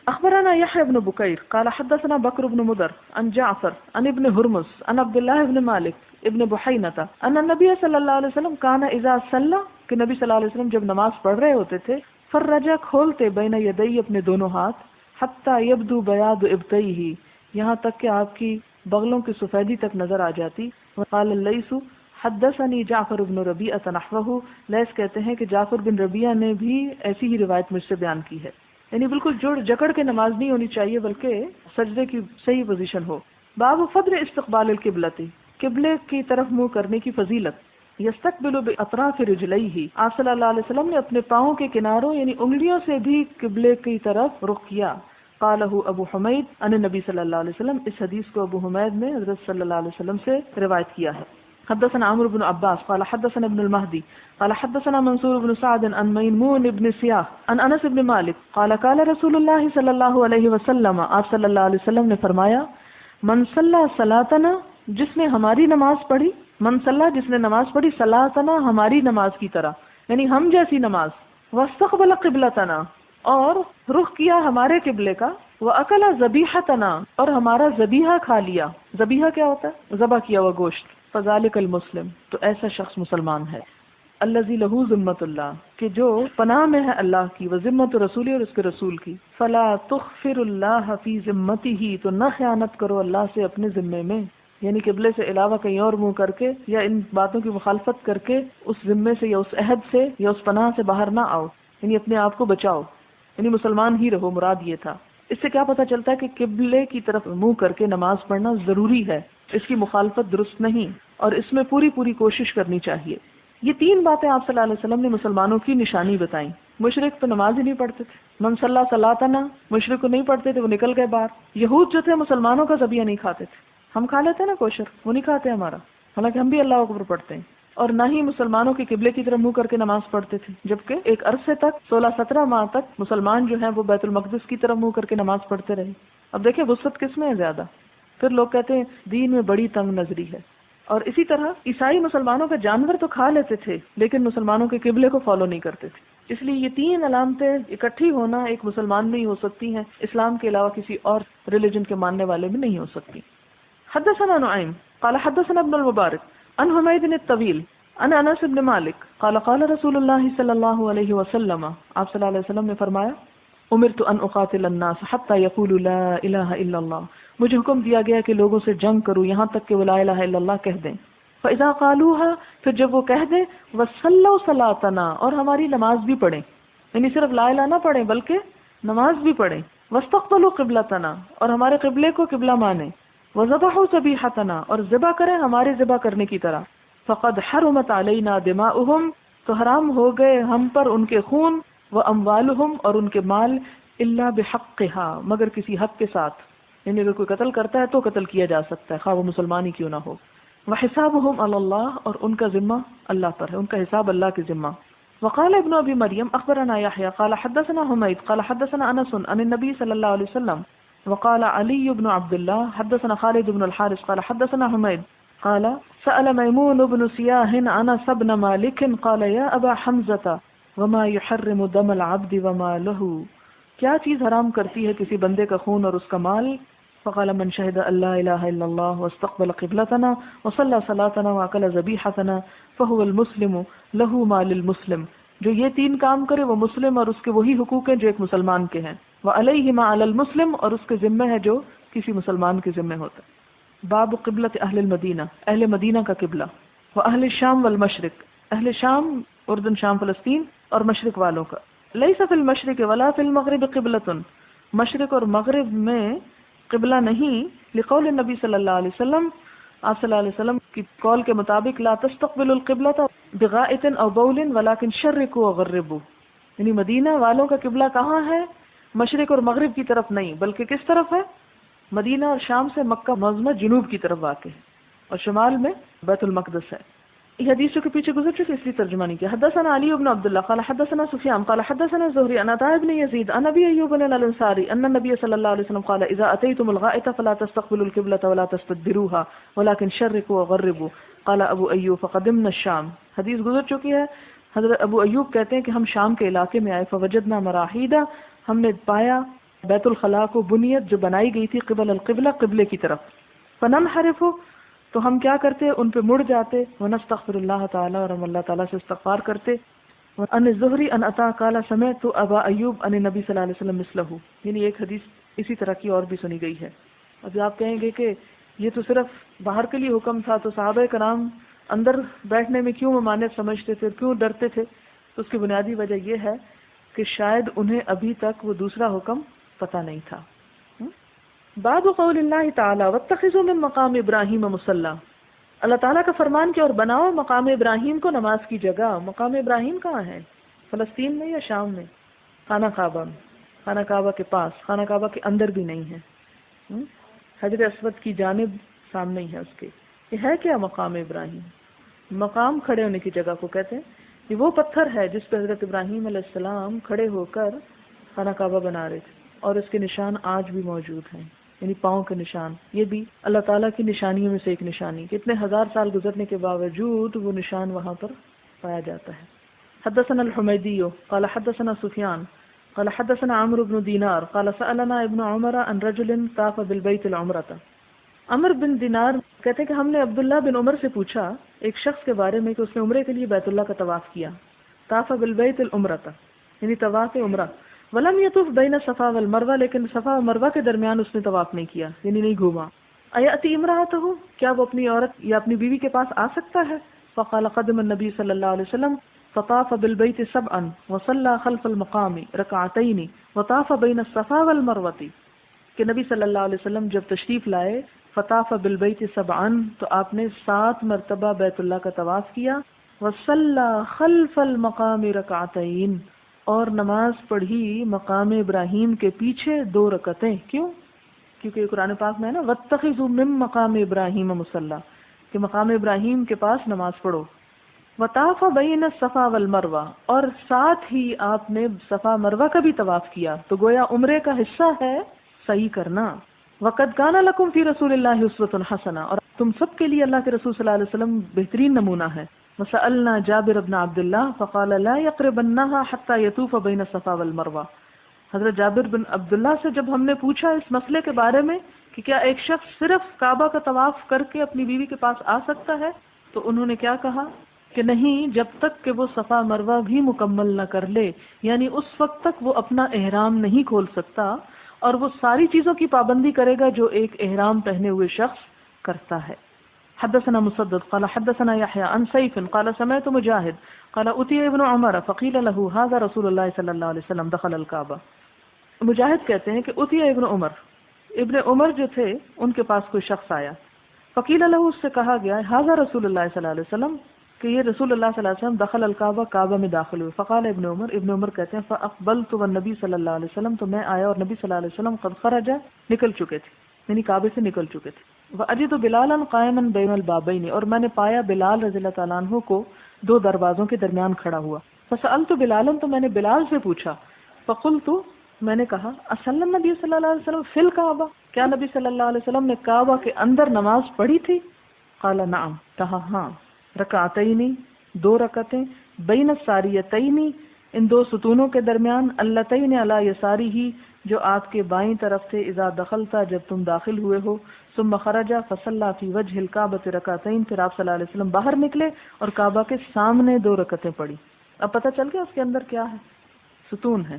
Speaker 1: اخبرنا یحیی بن بکیر قال حدثنا بکر بن مدر عن جعفر عن ابن ہرمز عن عبداللہ بن مالک ابن بحینۃ ان النبی صلی اللہ علیہ وسلم کان اذا صلی، کہ نبی صلی اللہ علیہ وسلم جب نماز پڑھ رہے ہوتے تھے، فرجا کھولتے بین یدی اپنے دونوں ہاتھ، حتی یبدو بیاض ابطیہ، یہاں تک کہ آپ کی بغلوں کی سفیدی تک نظر آ جاتی. وقال اللیث حدثنی جعفر بن ربیعہ نحوہ، لیث کہتے ہیں کہ جعفر بن ربیعہ نے بھی ایسی ہی روایت مجھ سے بیان کی ہے. یعنی بالکل جڑ جکڑ کے نماز نہیں ہونی چاہیے بلکہ سجدے کی صحیح پوزیشن ہو. باب فضل استقبال القبلۃ، قبلے کی طرف منہ کرنے کی فضیلت. یستقبل باطراف رجلیہ، آپ صلی اللہ علیہ وسلم نے اپنے پاؤں کے کناروں یعنی انگلیوں سے بھی قبلے کی طرف رخ کیا. قالہ ابو حمید ان نبی صلی اللہ علیہ وسلم، اس حدیث کو ابو حمید نے حضرت صلی اللہ علیہ وسلم سے روایت کیا ہے. حدثنا عمرو بن عباس قال حدثنا ابن المهدي قال حدثنا منصور بن سعد عن ميمون بن سياح عن انس بن مالك قال قال رسول الله صلی اللہ علیہ وسلم، آپ صلی اللہ علیہ وسلم نے فرمایا، من صلى صلاتنا، جس نے ہماری نماز پڑھی، من صلى جس نے نماز پڑھی، صلاتنا ہماری نماز کی طرح، یعنی ہم جیسی نماز، واستقبل قبلتنا اور رخ کیا ہمارے قبلے کا، واکل ذبیحتنا اور ہمارا ذبیحہ کھا لیا. ذبیحہ کیا ہوتا ہے؟ ذبح کیا ہوا گوشت. فذلک المسلم، تو ایسا شخص مسلمان ہے. الذی لہ ذمۃ اللہ، کہ جو پناہ میں ہے اللہ کی، و ذمۃ رسول اور اس کے رسول کی. فلا تخفر اللہ فی ذمتہ، تو نہ خیانت کرو اللہ سے اپنے ذمے میں، یعنی قبلے سے علاوہ کہیں اور منہ کر کے یا ان باتوں کی مخالفت کر کے اس ذمے سے یا اس عہد سے یا اس پناہ سے باہر نہ آؤ، یعنی اپنے آپ کو بچاؤ، یعنی مسلمان ہی رہو، مراد یہ تھا. اس سے کیا پتہ چلتا ہے کہ قبلے کی طرف منہ کر کے نماز پڑھنا ضروری ہے، اس کی مخالفت درست نہیں، اور اس میں پوری کوشش کرنی چاہیے. یہ 3 باتیں آپ صلی اللہ علیہ وسلم نے مسلمانوں کی نشانی بتائیں. مشرک تو نماز ہی نہیں پڑھتے تھے، من صلی صلاتنا، مشرک کو نہیں پڑھتے تھے، وہ نکل گئے باہر. یہود جو تھے مسلمانوں کا ذبیحہ نہیں کھاتے تھے، ہم کھا لیتے ہیں نا کوشر، وہ نہیں کھاتے ہمارا، حالانکہ ہم بھی اللہ اکبر پڑھتے ہیں. اور نہ ہی مسلمانوں کے قبلے کی طرف منہ کر کے نماز پڑھتے تھے، جبکہ ایک عرصے تک 16-17 ماہ تک مسلمان جو ہیں وہ بیت المقدس کی طرف منہ کر کے نماز پڑھتے رہے. اب دیکھیں وسعت کس میں ہے زیادہ. پھر لوگ کہتے ہیں دین میں بڑی تنگ نظری ہے. اور اسی طرح عیسائی مسلمانوں کا جانور تو کھا لیتے تھے لیکن مسلمانوں کے قبلے کو فالو نہیں کرتے تھے. اس لیے یہ تین علامتیں اکٹھی ہونا ایک مسلمان میں ہی ہو سکتی ہیں، اسلام کے علاوہ کسی اور ریلیجن کے ماننے والے میں نہیں ہو سکتی. حدثنا نعیم قال حدثنا ابن المبارک عن حمید الطویل عن انس بن مالک قال قال رسول اللہ صلی اللہ علیہ وسلم، آپ صلی اللہ علیہ وسلم نے فرمایا، امرت ان اقاتل الناس حتى يقولوا لا الہ الا اللہ، مجھے حکم دیا گیا کہ لوگوں سے جنگ کروں یہاں تک کہ وہ لا الہ الا اللہ کہہ دیں. فاذا قالوها، پھر جب وہ کہہ دیں، وصلوا صلاتنا، اور ہماری نماز بھی پڑھیں، یعنی صرف لا الہ نہ پڑھیں بلکہ نماز بھی پڑھیں، واستقبلوا قبلتنا، اور ہمارے قبلے کو قبلہ مانیں، وذبحوا ذبیحتنا، اور ذبح کریں ہمارے ذبح کرنے کی طرح، فقد حرمت علینا دماؤہم، تو حرام ہو گئے ہم پر ان کے خون، واموالہم، اور ان کے مال، الا بحقھا، مگر کسی حق کے ساتھ، یعنی اگر کوئی قتل کرتا ہے تو قتل کیا جا سکتا ہے خواہ وہ مسلمان ہی کیوں نہ ہو. وحسابہم علی اللہ، اور ان کا ذمہ اللہ پر ہے، ان کا حساب اللہ کے ذمہ. وقال ابن ابی مریم اخبرنا یحیی قال حدثنا حمید قال حدثنا انس عن النبی صلی اللہ علیہ وسلم وقال علی بن عبد الله حدثنا خالد بن الحارث قال حدثنا حمید قال سأل میمون بن سیاح انس بن مالک قال یا ابا حمزة وما يحرم دم العبد وما له، کیا چیز حرام کرتی ہے کسی بندے کا خون اور اس کا مال؟ فقال من شهد ان لا الہ الا اللہ واستقبل قبلتنا وصلى صلاتنا واكل ذبیحتنا فهو المسلم له ما للمسلم، جو یہ تین کام کرے وہ مسلم، اور اس کے وہی حقوق ہیں جو ایک مسلمان کے ہیں، وعلیہ ما علی المسلم، اور اس کے ذمہ ہے جو کسی مسلمان کے ذمہ ہوتا ہے. باب قبلت اہل المدینہ، اہل مدینہ کا قبلہ، واہل الشام والمشرق، اہل شام اردن شام فلسطین اور مشرق والوں کا. لیس فی المشرق ولا فی المغرب قبلۃ، مشرق اور مغرب میں قبلہ نہیں، لقول النبی صلی اللہ علیہ وسلم، آپ صلی اللہ علیہ وسلم کی قول کے مطابق، لا تستقبلوا القبلۃ بغائط او بول ولکن شرقوا وغربوا، یعنی مدینہ والوں کا قبلہ کہاں ہے؟ مشرق اور مغرب کی طرف نہیں بلکہ کس طرف ہے؟ مدینہ اور شام سے مکہ معظمہ جنوب کی طرف واقع ہے، اور شمال میں بیت المقدس ہے. یہ حدیث جو کہ پیچھے گزر چکی اس لیے ترجمہ نہیں کیا. حدثنا علی بن عبد الله قال حدثنا سفیان قال حدثنا الزهري عن عطاء بن يزيد عن ابي ايوب الانصاري ان النبي صلى الله عليه وسلم قال اذا اتيتم الغائط فلا تستقبلوا القبلة ولا تستدبروها ولكن شرقوا وغربوا. قال ابو ایوب فقدمنا الشام، حدیث گزر چکی ہے. حضرت ابو ایوب کہتے ہیں کہ ہم شام کے علاقے میں آئے، فوجدنا مراحیدا، ہم نے پایا بیت الخلاء کو، بنیت جو بنائی گئی تھی قبل القبلہ، قبلے کی طرف. فننحرف، تو ہم کیا کرتے، ان پہ مڑ جاتے، ونستغفر اللہ تعالی، اور ہم اللہ تعالیٰ سے استغفار کرتے. ان الزہری ان عطا قال سمعت ابا ایوب ان نبی صلی اللہ علیہ وسلم مثلہ، یعنی ایک حدیث اسی طرح کی اور بھی سنی گئی ہے. اب آپ کہیں گے کہ یہ تو صرف باہر کے لیے حکم تھا، تو صحابہ کرام اندر بیٹھنے میں کیوں ممانعت سمجھتے تھے، کیوں ڈرتے تھے؟ تو اس کی بنیادی وجہ یہ ہے کہ شاید انہیں ابھی تک وہ دوسرا حکم پتہ نہیں تھا. باب قول اللہ تعالی واتخذوا من مقام ابراہیم مصلی، اللہ تعالیٰ کا فرمان کہ اور بناؤ مقام ابراہیم کو نماز کی جگہ. مقام ابراہیم کہاں ہے؟ فلسطین میں یا شام میں؟ خانہ کعبہ میں، خانہ کعبہ کے پاس، خانہ کعبہ کے اندر بھی نہیں ہے، حجر اسود کی جانب سامنے ہی ہے اس کے. یہ ہے کیا مقام ابراہیم؟ مقام کھڑے ہونے کی جگہ کو کہتے ہیں. یہ وہ پتھر ہے جس پہ حضرت ابراہیم علیہ السلام کھڑے ہو کر خانہ کعبہ بنا رہے تھے، اور اس کے نشان آج بھی موجود ہیں، یعنی پاؤں کے نشان. یہ بھی اللہ تعالیٰ کی نشانیوں میں سے ایک نشانی، کتنے ہزار سال گزرنے کے باوجود وہ نشان وہاں پر پایا جاتا ہے. حدثنا الحمیدی قال حدثنا سفیان قال حدثنا عمرو بن دینار قال سألنا ابن عمر عن رجل طاف بالبیت العمرۃ. عمر بن دینار کہتے ہیں کہ ہم نے عبداللہ بن عمر سے پوچھا ایک شخص کے بارے میں کہ اس نے عمرے کے لیے بیت اللہ کا طواف کیا. طاف بالبیت العمرۃ یعنی طواف عمرہ. ولم یطوف بین صفا والمروہ، لیکن صفا و مروہ کے درمیان اس نے طواف نہیں کیا، یعنی نہیں گھوما. ایاتی امرأتہ، کیا وہ اپنی عورت یا اپنی بیوی کے پاس آ سکتا ہے؟ فقال قدم النبی صلی اللہ علیہ وسلم فطاف بالبیت سبعا وصلى خلف المقام رکعتین وطاف بین الصفا والمروہ، کہ نبی صلی اللہ علیہ وسلم جب تشریف لائے فطاف بالبیت سبعا، تو آپ نے 7 مرتبہ بیت اللہ کا طواف کیا، وصلى خلف المقام رکعتین، اور نماز پڑھی مقام ابراہیم کے پیچھے 2 رکعتیں. کیوں؟ کیونکہ قرآن پاک میں ہے نا واتخذوا من مقام ابراہیم مصلی، کہ مقام ابراہیم کے پاس نماز پڑھو. وطاف بین الصفا والمروہ، اور ساتھ ہی آپ نے صفا مروہ کا بھی طواف کیا، تو گویا عمرے کا حصہ ہے صحیح کرنا. وقد کان لکم فی رسول اللہ اسوۃ حسنہ، اور تم سب کے لیے اللہ کے رسول صلی اللہ علیہ وسلم بہترین نمونہ ہے. وسألنا جابر بن عبد الله فقال لا يقربنها حتى يطوف بين الصفا والمروہ. حضرت جابر بن عبداللہ سے جب ہم نے پوچھا اس مسئلے کے بارے میں کہ کیا ایک شخص صرف کعبہ کا طواف کر کے اپنی بیوی کے پاس آ سکتا ہے، تو انہوں نے کیا کہا کہ نہیں، جب تک کہ وہ صفا مروہ بھی مکمل نہ کر لے، یعنی اس وقت تک وہ اپنا احرام نہیں کھول سکتا، اور وہ ساری چیزوں کی پابندی کرے گا جو ایک احرام پہنے ہوئے شخص کرتا ہے. حدثنا مسدد قال حدثنا يحيى عن سيف قال سمعت مجاهد قال اتي ابن عمر فقيل له هذا رسول الله صلى الله عليه وسلم دخل الكعبة. مجاہد کہتے ہیں کہ اتي ابن عمر جو تھے ان کے پاس کوئی شخص آیا، فقیل له، اس سے کہا گیا هذا رسول الله صلی اللہ علیہ وسلم کہ یہ رسول اللہ صلی اللہ علیہ وسلم دخل الکعبہ، کعبہ میں داخل ہوئے. فقال ابن عمر کہتے ہیں فاقبلت والنبی صلی اللہ علیہ وسلم، تو میں آیا اور نبی صلی اللہ علیہ وسلم قد خرج، نکل چکے تھے، یعنی کعبے سے نکل چکے تھے. وَأَجِدُ بِلَالًا قَائِمًا بَيْنَ الْبَابَيْنِ، اور میں نے پایا بلال رضی اللہ تعالیٰ عنہ کو دو دروازوں کے درمیان کھڑا ہوا. فَسَأَلْتُ بِلَالًا، تو میں نے بلال سے پوچھا، فَقُلْتُ، میں نے کہا، أَصَلَّى النَّبِيُّ صلی اللہ علیہ وسلم فِي الْكَعْبَةِ، کیا نبی صلی اللہ علیہ وسلم نے کعبہ کے اندر نماز پڑھی تھی؟ قال نعم، کہا ہاں، رکعتین، دو رکعتیں، بین الساریتین، ان دو ستونوں کے درمیان، اللتین علی یسارہ، جو آپ کے بائیں طرف تھے، اذا دخلتا، جب تم داخل ہوئے ہو، ثم خرج فصلی فی وجہ الکعبۃ رکعتین، پھر آپ صلی اللہ علیہ وسلم باہر نکلے اور کعبہ کے سامنے دو رکعتیں پڑھی. اب پتہ چل گیا اس کے اندر کیا ہے، ستون ہے.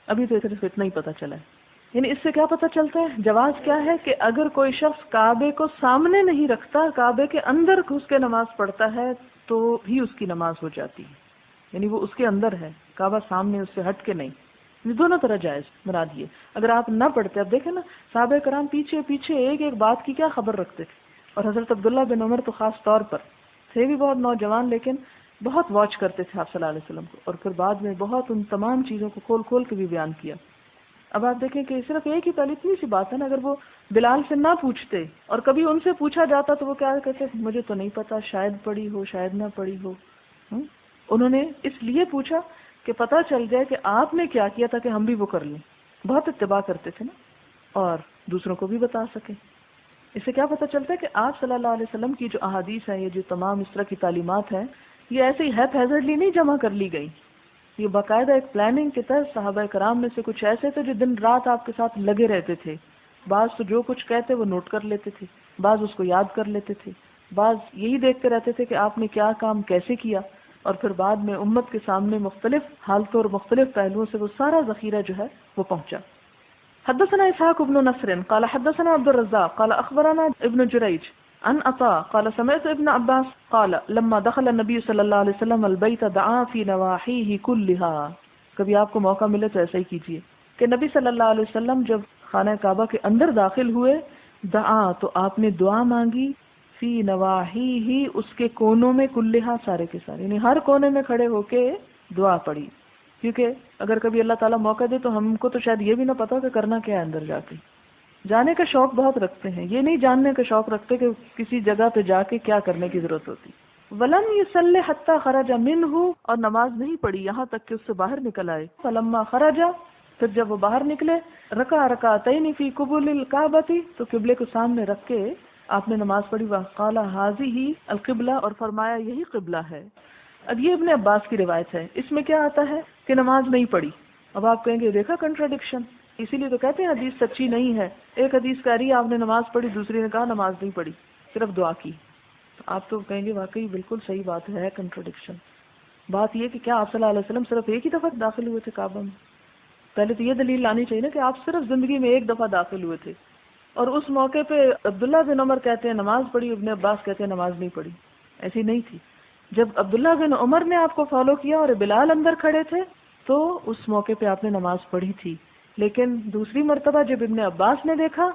Speaker 1: ابھی تو صرف اتنا ہی پتہ چلا ہے. یعنی اس سے کیا پتہ چلتا ہے، جواز کیا ہے کہ اگر کوئی شخص کعبے کو سامنے نہیں رکھتا، کعبے کے اندر گھس کے نماز پڑھتا ہے تو بھی اس کی نماز ہو جاتی ہے. یعنی وہ اس کے اندر ہے، کعبہ سامنے، اس سے ہٹ کے نہیں. یہ دونوں طرح جائز. مراد یہ اگر آپ نہ پڑھتے، اب دیکھیں نا صحابہ کرام پیچھے پیچھے ایک ایک بات کی کیا خبر رکھتے تھے، اور حضرت عبداللہ بن عمر تو خاص طور پر تھے بھی بہت نوجوان، لیکن بہت واچ کرتے تھے آپ صلی اللہ علیہ وسلم کو، اور پھر بعد میں بہت ان تمام چیزوں کو کھول کھول کے بھی بیان کیا. اب آپ دیکھیں کہ صرف ایک ہی پہلے اتنی سی بات ہے نا، اگر وہ بلال سے نہ پوچھتے اور کبھی ان سے پوچھا جاتا تو وہ کیا کہتے، مجھے تو نہیں پتا، شاید پڑھی ہو شاید نہ پڑھی ہو. انہوں نے اس لیے پوچھا کہ پتہ چل جائے کہ آپ نے کیا کیا تھا کہ ہم بھی وہ کر لیں. بہت اتباع کرتے تھے نا، اور دوسروں کو بھی بتا سکیں. اس سے کیا پتہ چلتا ہے کہ آپ صلی اللہ علیہ وسلم کی جو احادیث ہیں، یہ جو تمام اس طرح کی تعلیمات ہیں، یہ ایسے ہی ہیپ ہیزرڈلی نہیں جمع کر لی گئی. یہ باقاعدہ ایک پلاننگ کے تحت صحابہ کرام میں سے کچھ ایسے تھے جو دن رات آپ کے ساتھ لگے رہتے تھے. بعض تو جو کچھ کہتے وہ نوٹ کر لیتے تھے، بعض اس کو یاد کر لیتے تھے، بعض یہی دیکھتے رہتے تھے کہ آپ نے کیا کام کیسے کیا، اور پھر بعد میں امت کے سامنے مختلف حالتوں اور مختلف پہلوؤں سے وہ سارا ذخیرہ جو ہے وہ پہنچا. حدثنا اسحاق بن نصر قال حدثنا عبد الرزاق قال اخبرنا ابن جریج عن عطاء قال سمعت ابن عباس قال لما دخل النبي صلی اللہ علیہ وسلم البيت دعا في نواحيه كلها. کبھی آپ کو موقع ملے تو ایسا ہی کیجیے کہ نبی صلی اللہ علیہ وسلم جب خانہ کعبہ کے اندر داخل ہوئے، دعا، تو آپ نے دعا مانگی، فی نواحیہ، اس کے کونوں میں، کلہا، سارے کے سارے، یعنی ہر کونے میں کھڑے ہو کے دعا پڑھی. کیونکہ اگر کبھی اللہ تعالیٰ موقع دے تو ہم کو تو شاید یہ بھی نہ پتا کہ کرنا کیا ہے اندر جا کے. جانے کا شوق بہت رکھتے ہیں، یہ نہیں جاننے کا شوق رکھتے کہ کسی جگہ پہ جا کے کیا کرنے کی ضرورت ہوتی. ولم یصلی حتی خرج منہ، اور نماز نہیں پڑھی یہاں تک کہ اس سے باہر نکل آئے. فلما خرج، پھر جب وہ باہر نکلے، رکعتین فی قبول الکعبۃ، تو قبلے کو سامنے رکھ کے آپ نے نماز پڑھی. وقال ھذہ القبلہ، اور فرمایا یہی قبلہ ہے. اب یہ ابن عباس کی روایت ہے، اس میں کیا آتا ہے کہ نماز نہیں پڑھی. اب آپ کہیں گے دیکھا کنٹراڈکشن، اسی لیے تو کہتے ہیں حدیث سچی نہیں ہے. ایک حدیث کہہ رہی ہے آپ نے نماز پڑھی، دوسری نے کہا نماز نہیں پڑھی، صرف دعا کی. تو آپ تو کہیں گے واقعی بالکل صحیح بات ہے کنٹراڈکشن. بات یہ کہ کیا آپ صلی اللہ علیہ وسلم صرف ایک ہی دفعہ داخل ہوئے تھے کعبہ میں؟ پہلے تو یہ دلیل لانی چاہیے نا کہ آپ صرف زندگی میں ایک دفعہ داخل ہوئے تھے، اور اس موقع پہ عبداللہ بن عمر کہتے ہیں نماز پڑھی، ابن عباس کہتے ہیں نماز نہیں پڑھی. ایسی نہیں تھی. جب عبداللہ بن عمر نے آپ کو فالو کیا اور بلال اندر کھڑے تھے تو اس موقع پہ آپ نے نماز پڑھی تھی. لیکن دوسری مرتبہ جب ابن عباس نے دیکھا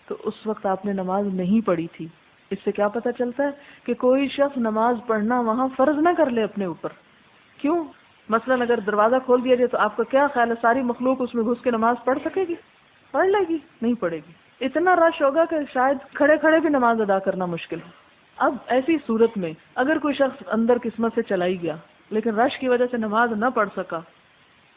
Speaker 1: تو اس وقت آپ نے نماز نہیں پڑھی تھی. اس سے کیا پتہ چلتا ہے کہ کوئی شخص نماز پڑھنا وہاں فرض نہ کر لے اپنے اوپر. کیوں؟ مثلا اگر دروازہ کھول دیا جائے تو آپ کا کیا خیال ہے ساری مخلوق اس میں گھس کے نماز پڑھ سکے گی؟ پڑھ لے گی؟ نہیں پڑھے گی. اتنا رش ہوگا کہ شاید کھڑے کھڑے بھی نماز ادا کرنا مشکل ہے. اب ایسی صورت میں اگر کوئی شخص اندر قسمت سے چلا ہی گیا لیکن رش کی وجہ سے نماز نہ پڑھ سکا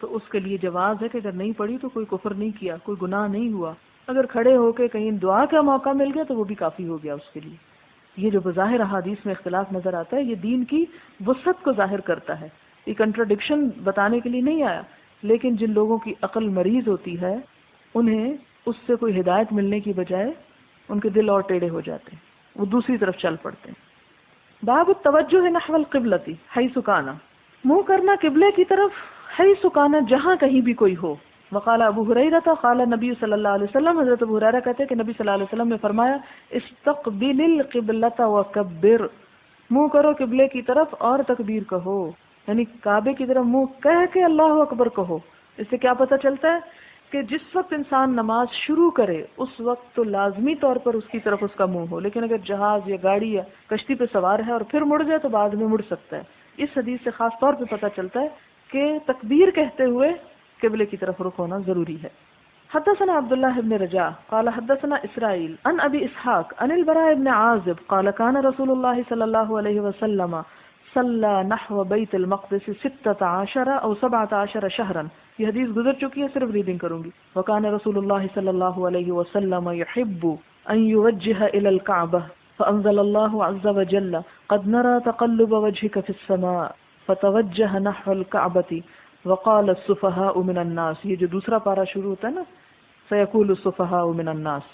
Speaker 1: تو اس کے لیے جواز ہے کہ اگر نہیں پڑھی تو کوئی کفر نہیں کیا، کوئی گناہ نہیں ہوا. اگر کھڑے ہو کے کہیں دعا کا موقع مل گیا تو وہ بھی کافی ہو گیا اس کے لیے. یہ جو بظاہر احادیث میں اختلاف نظر آتا ہے یہ دین کی وسعت کو ظاہر کرتا ہے، یہ کنٹراڈکشن بتانے کے لیے نہیں آیا، لیکن جن لوگوں کی عقل مریض ہوتی ہے انہیں اس سے کوئی ہدایت ملنے کی بجائے ان کے دل اور ٹیڑھے ہو جاتے ہیں، وہ دوسری طرف چل پڑتے ہیں۔ باب التوجہ نحو القبلۃ حیث کان، منہ کرنا قبلے کی طرف حیث کان، جہاں کہیں بھی کوئی ہو۔ وقال ابو ہریرہ قال نبی صلی اللہ علیہ وسلم، حضرت ابو ہریرہ کہتے ہیں کہ نبی صلی اللہ علیہ وسلم نے فرمایا استقبل القبلۃ وکبر، منہ کرو قبلے کی طرف اور تکبیر کہو، یعنی کعبے کی طرف منہ کہہ کے اللہ اکبر کہو۔ اس سے کیا پتہ چلتا ہے کہ جس وقت انسان نماز شروع کرے اس وقت تو لازمی طور پر اس کی طرف اس کا منہ ہو، لیکن اگر جہاز یا گاڑی یا کشتی پہ سوار ہے اور پھر مڑ جائے تو بعد میں مڑ سکتا ہے۔ اس حدیث سے خاص طور پہ پتہ چلتا ہے کہ تکبیر کہتے ہوئے قبلے کی طرف رخ ہونا ضروری ہے۔ حدثنا عبداللہ بن رجاء قال حدثنا اسرائیل عن ابی اسحاق عن البراء بن عازب قال كان رسول اللہ صلی اللہ علیہ وسلم صلى نحو بیت المقدس 16 او 17 شہرا، یہ حدیث گزر چکی ہے، صرف ریڈنگ کروں گی۔ وكان رسول اللہ صلی اللہ علیہ وسلم يحب ان يوجه الى الكعبة فانزل الله عز وجل قد نرى تقلب وجهك في السماء فتوجه نحو الكعبة وقال السفهاء من الناس، یہ جو دوسرا پارا شروع ہوتا ہے نا فیقول السفهاء من الناس،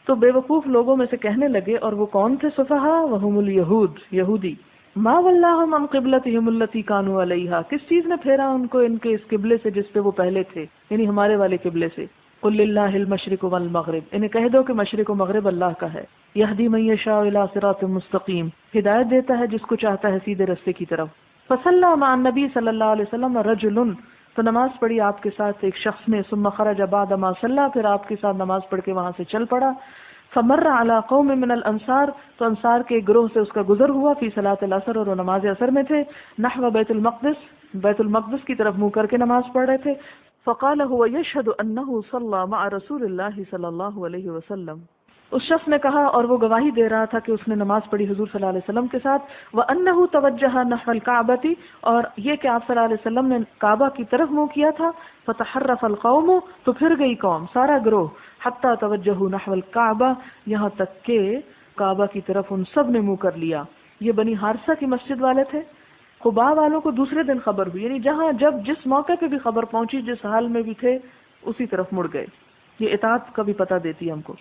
Speaker 1: تو بے وقوف لوگوں میں سے کہنے لگے، اور وہ کون تھے سفہاء؟ وهم اليہود، یہودی، ما ولاهم عن قبلتهم التي كانوا عليها، کس چیز نے پھیرا ان کو ان کے اس قبلے سے جس پہ وہ پہلے تھے، یعنی ہمارے والے قبلے سے۔ قل للہ المشرق والمغرب، انہیں کہہ دو کہ مشرق و مغرب اللہ کا ہے۔ یہدی من یشاء الی صراط مستقیم، ہدایت دیتا ہے جس کو چاہتا ہے سیدھے راستے کی طرف۔ فصلی مع النبی صلی اللہ علیہ وسلم رجل، تو نماز پڑھی آپ کے ساتھ ایک شخص نے، ثم خرج بعد ما صلی، پھر آپ کے ساتھ نماز پڑھ کے وہاں سے چل پڑا۔ فمر علی قوم من الانصار، تو انصار کے گروہ سے اس کا گزر ہوا، فی صلاۃ العصر، اور وہ نماز عصر میں تھے، نحو بیت المقدس، بیت المقدس کی طرف منہ کر کے نماز پڑھ رہے تھے۔ فقال هو يشهد انه صلى مع رسول الله صلی اللہ علیہ وسلم، اس شخص نے کہا اور وہ گواہی دے رہا تھا کہ اس نے نماز پڑھی حضور صلی اللہ علیہ وسلم کے ساتھ، وَأَنَّهُ تَوَجَّهَ نَحْوَ الْكَعْبَةِ، اور یہ کہ آپ صلی اللہ علیہ وسلم نے کعبہ کی طرف منہ کیا تھا، فَتَحَرَّفَ الْقَوْمُ، تو پھر گئی قوم، سارا گروہ، حَتَّى تَوَجَّهُ نَحْوَ الْكَعْبَةِ، یہاں تک کہ کعبہ کی طرف ان سب نے منہ کر لیا۔ یہ بنی حارثہ کی مسجد والے تھے، قباء والوں کو دوسرے دن خبر ہوئی، یعنی جہاں جب جس موقع پہ بھی خبر پہنچی، جس حال میں بھی تھے اسی طرف مڑ گئے۔ یہ اطاعت کا بھی پتہ دیتی ہے ہم کو۔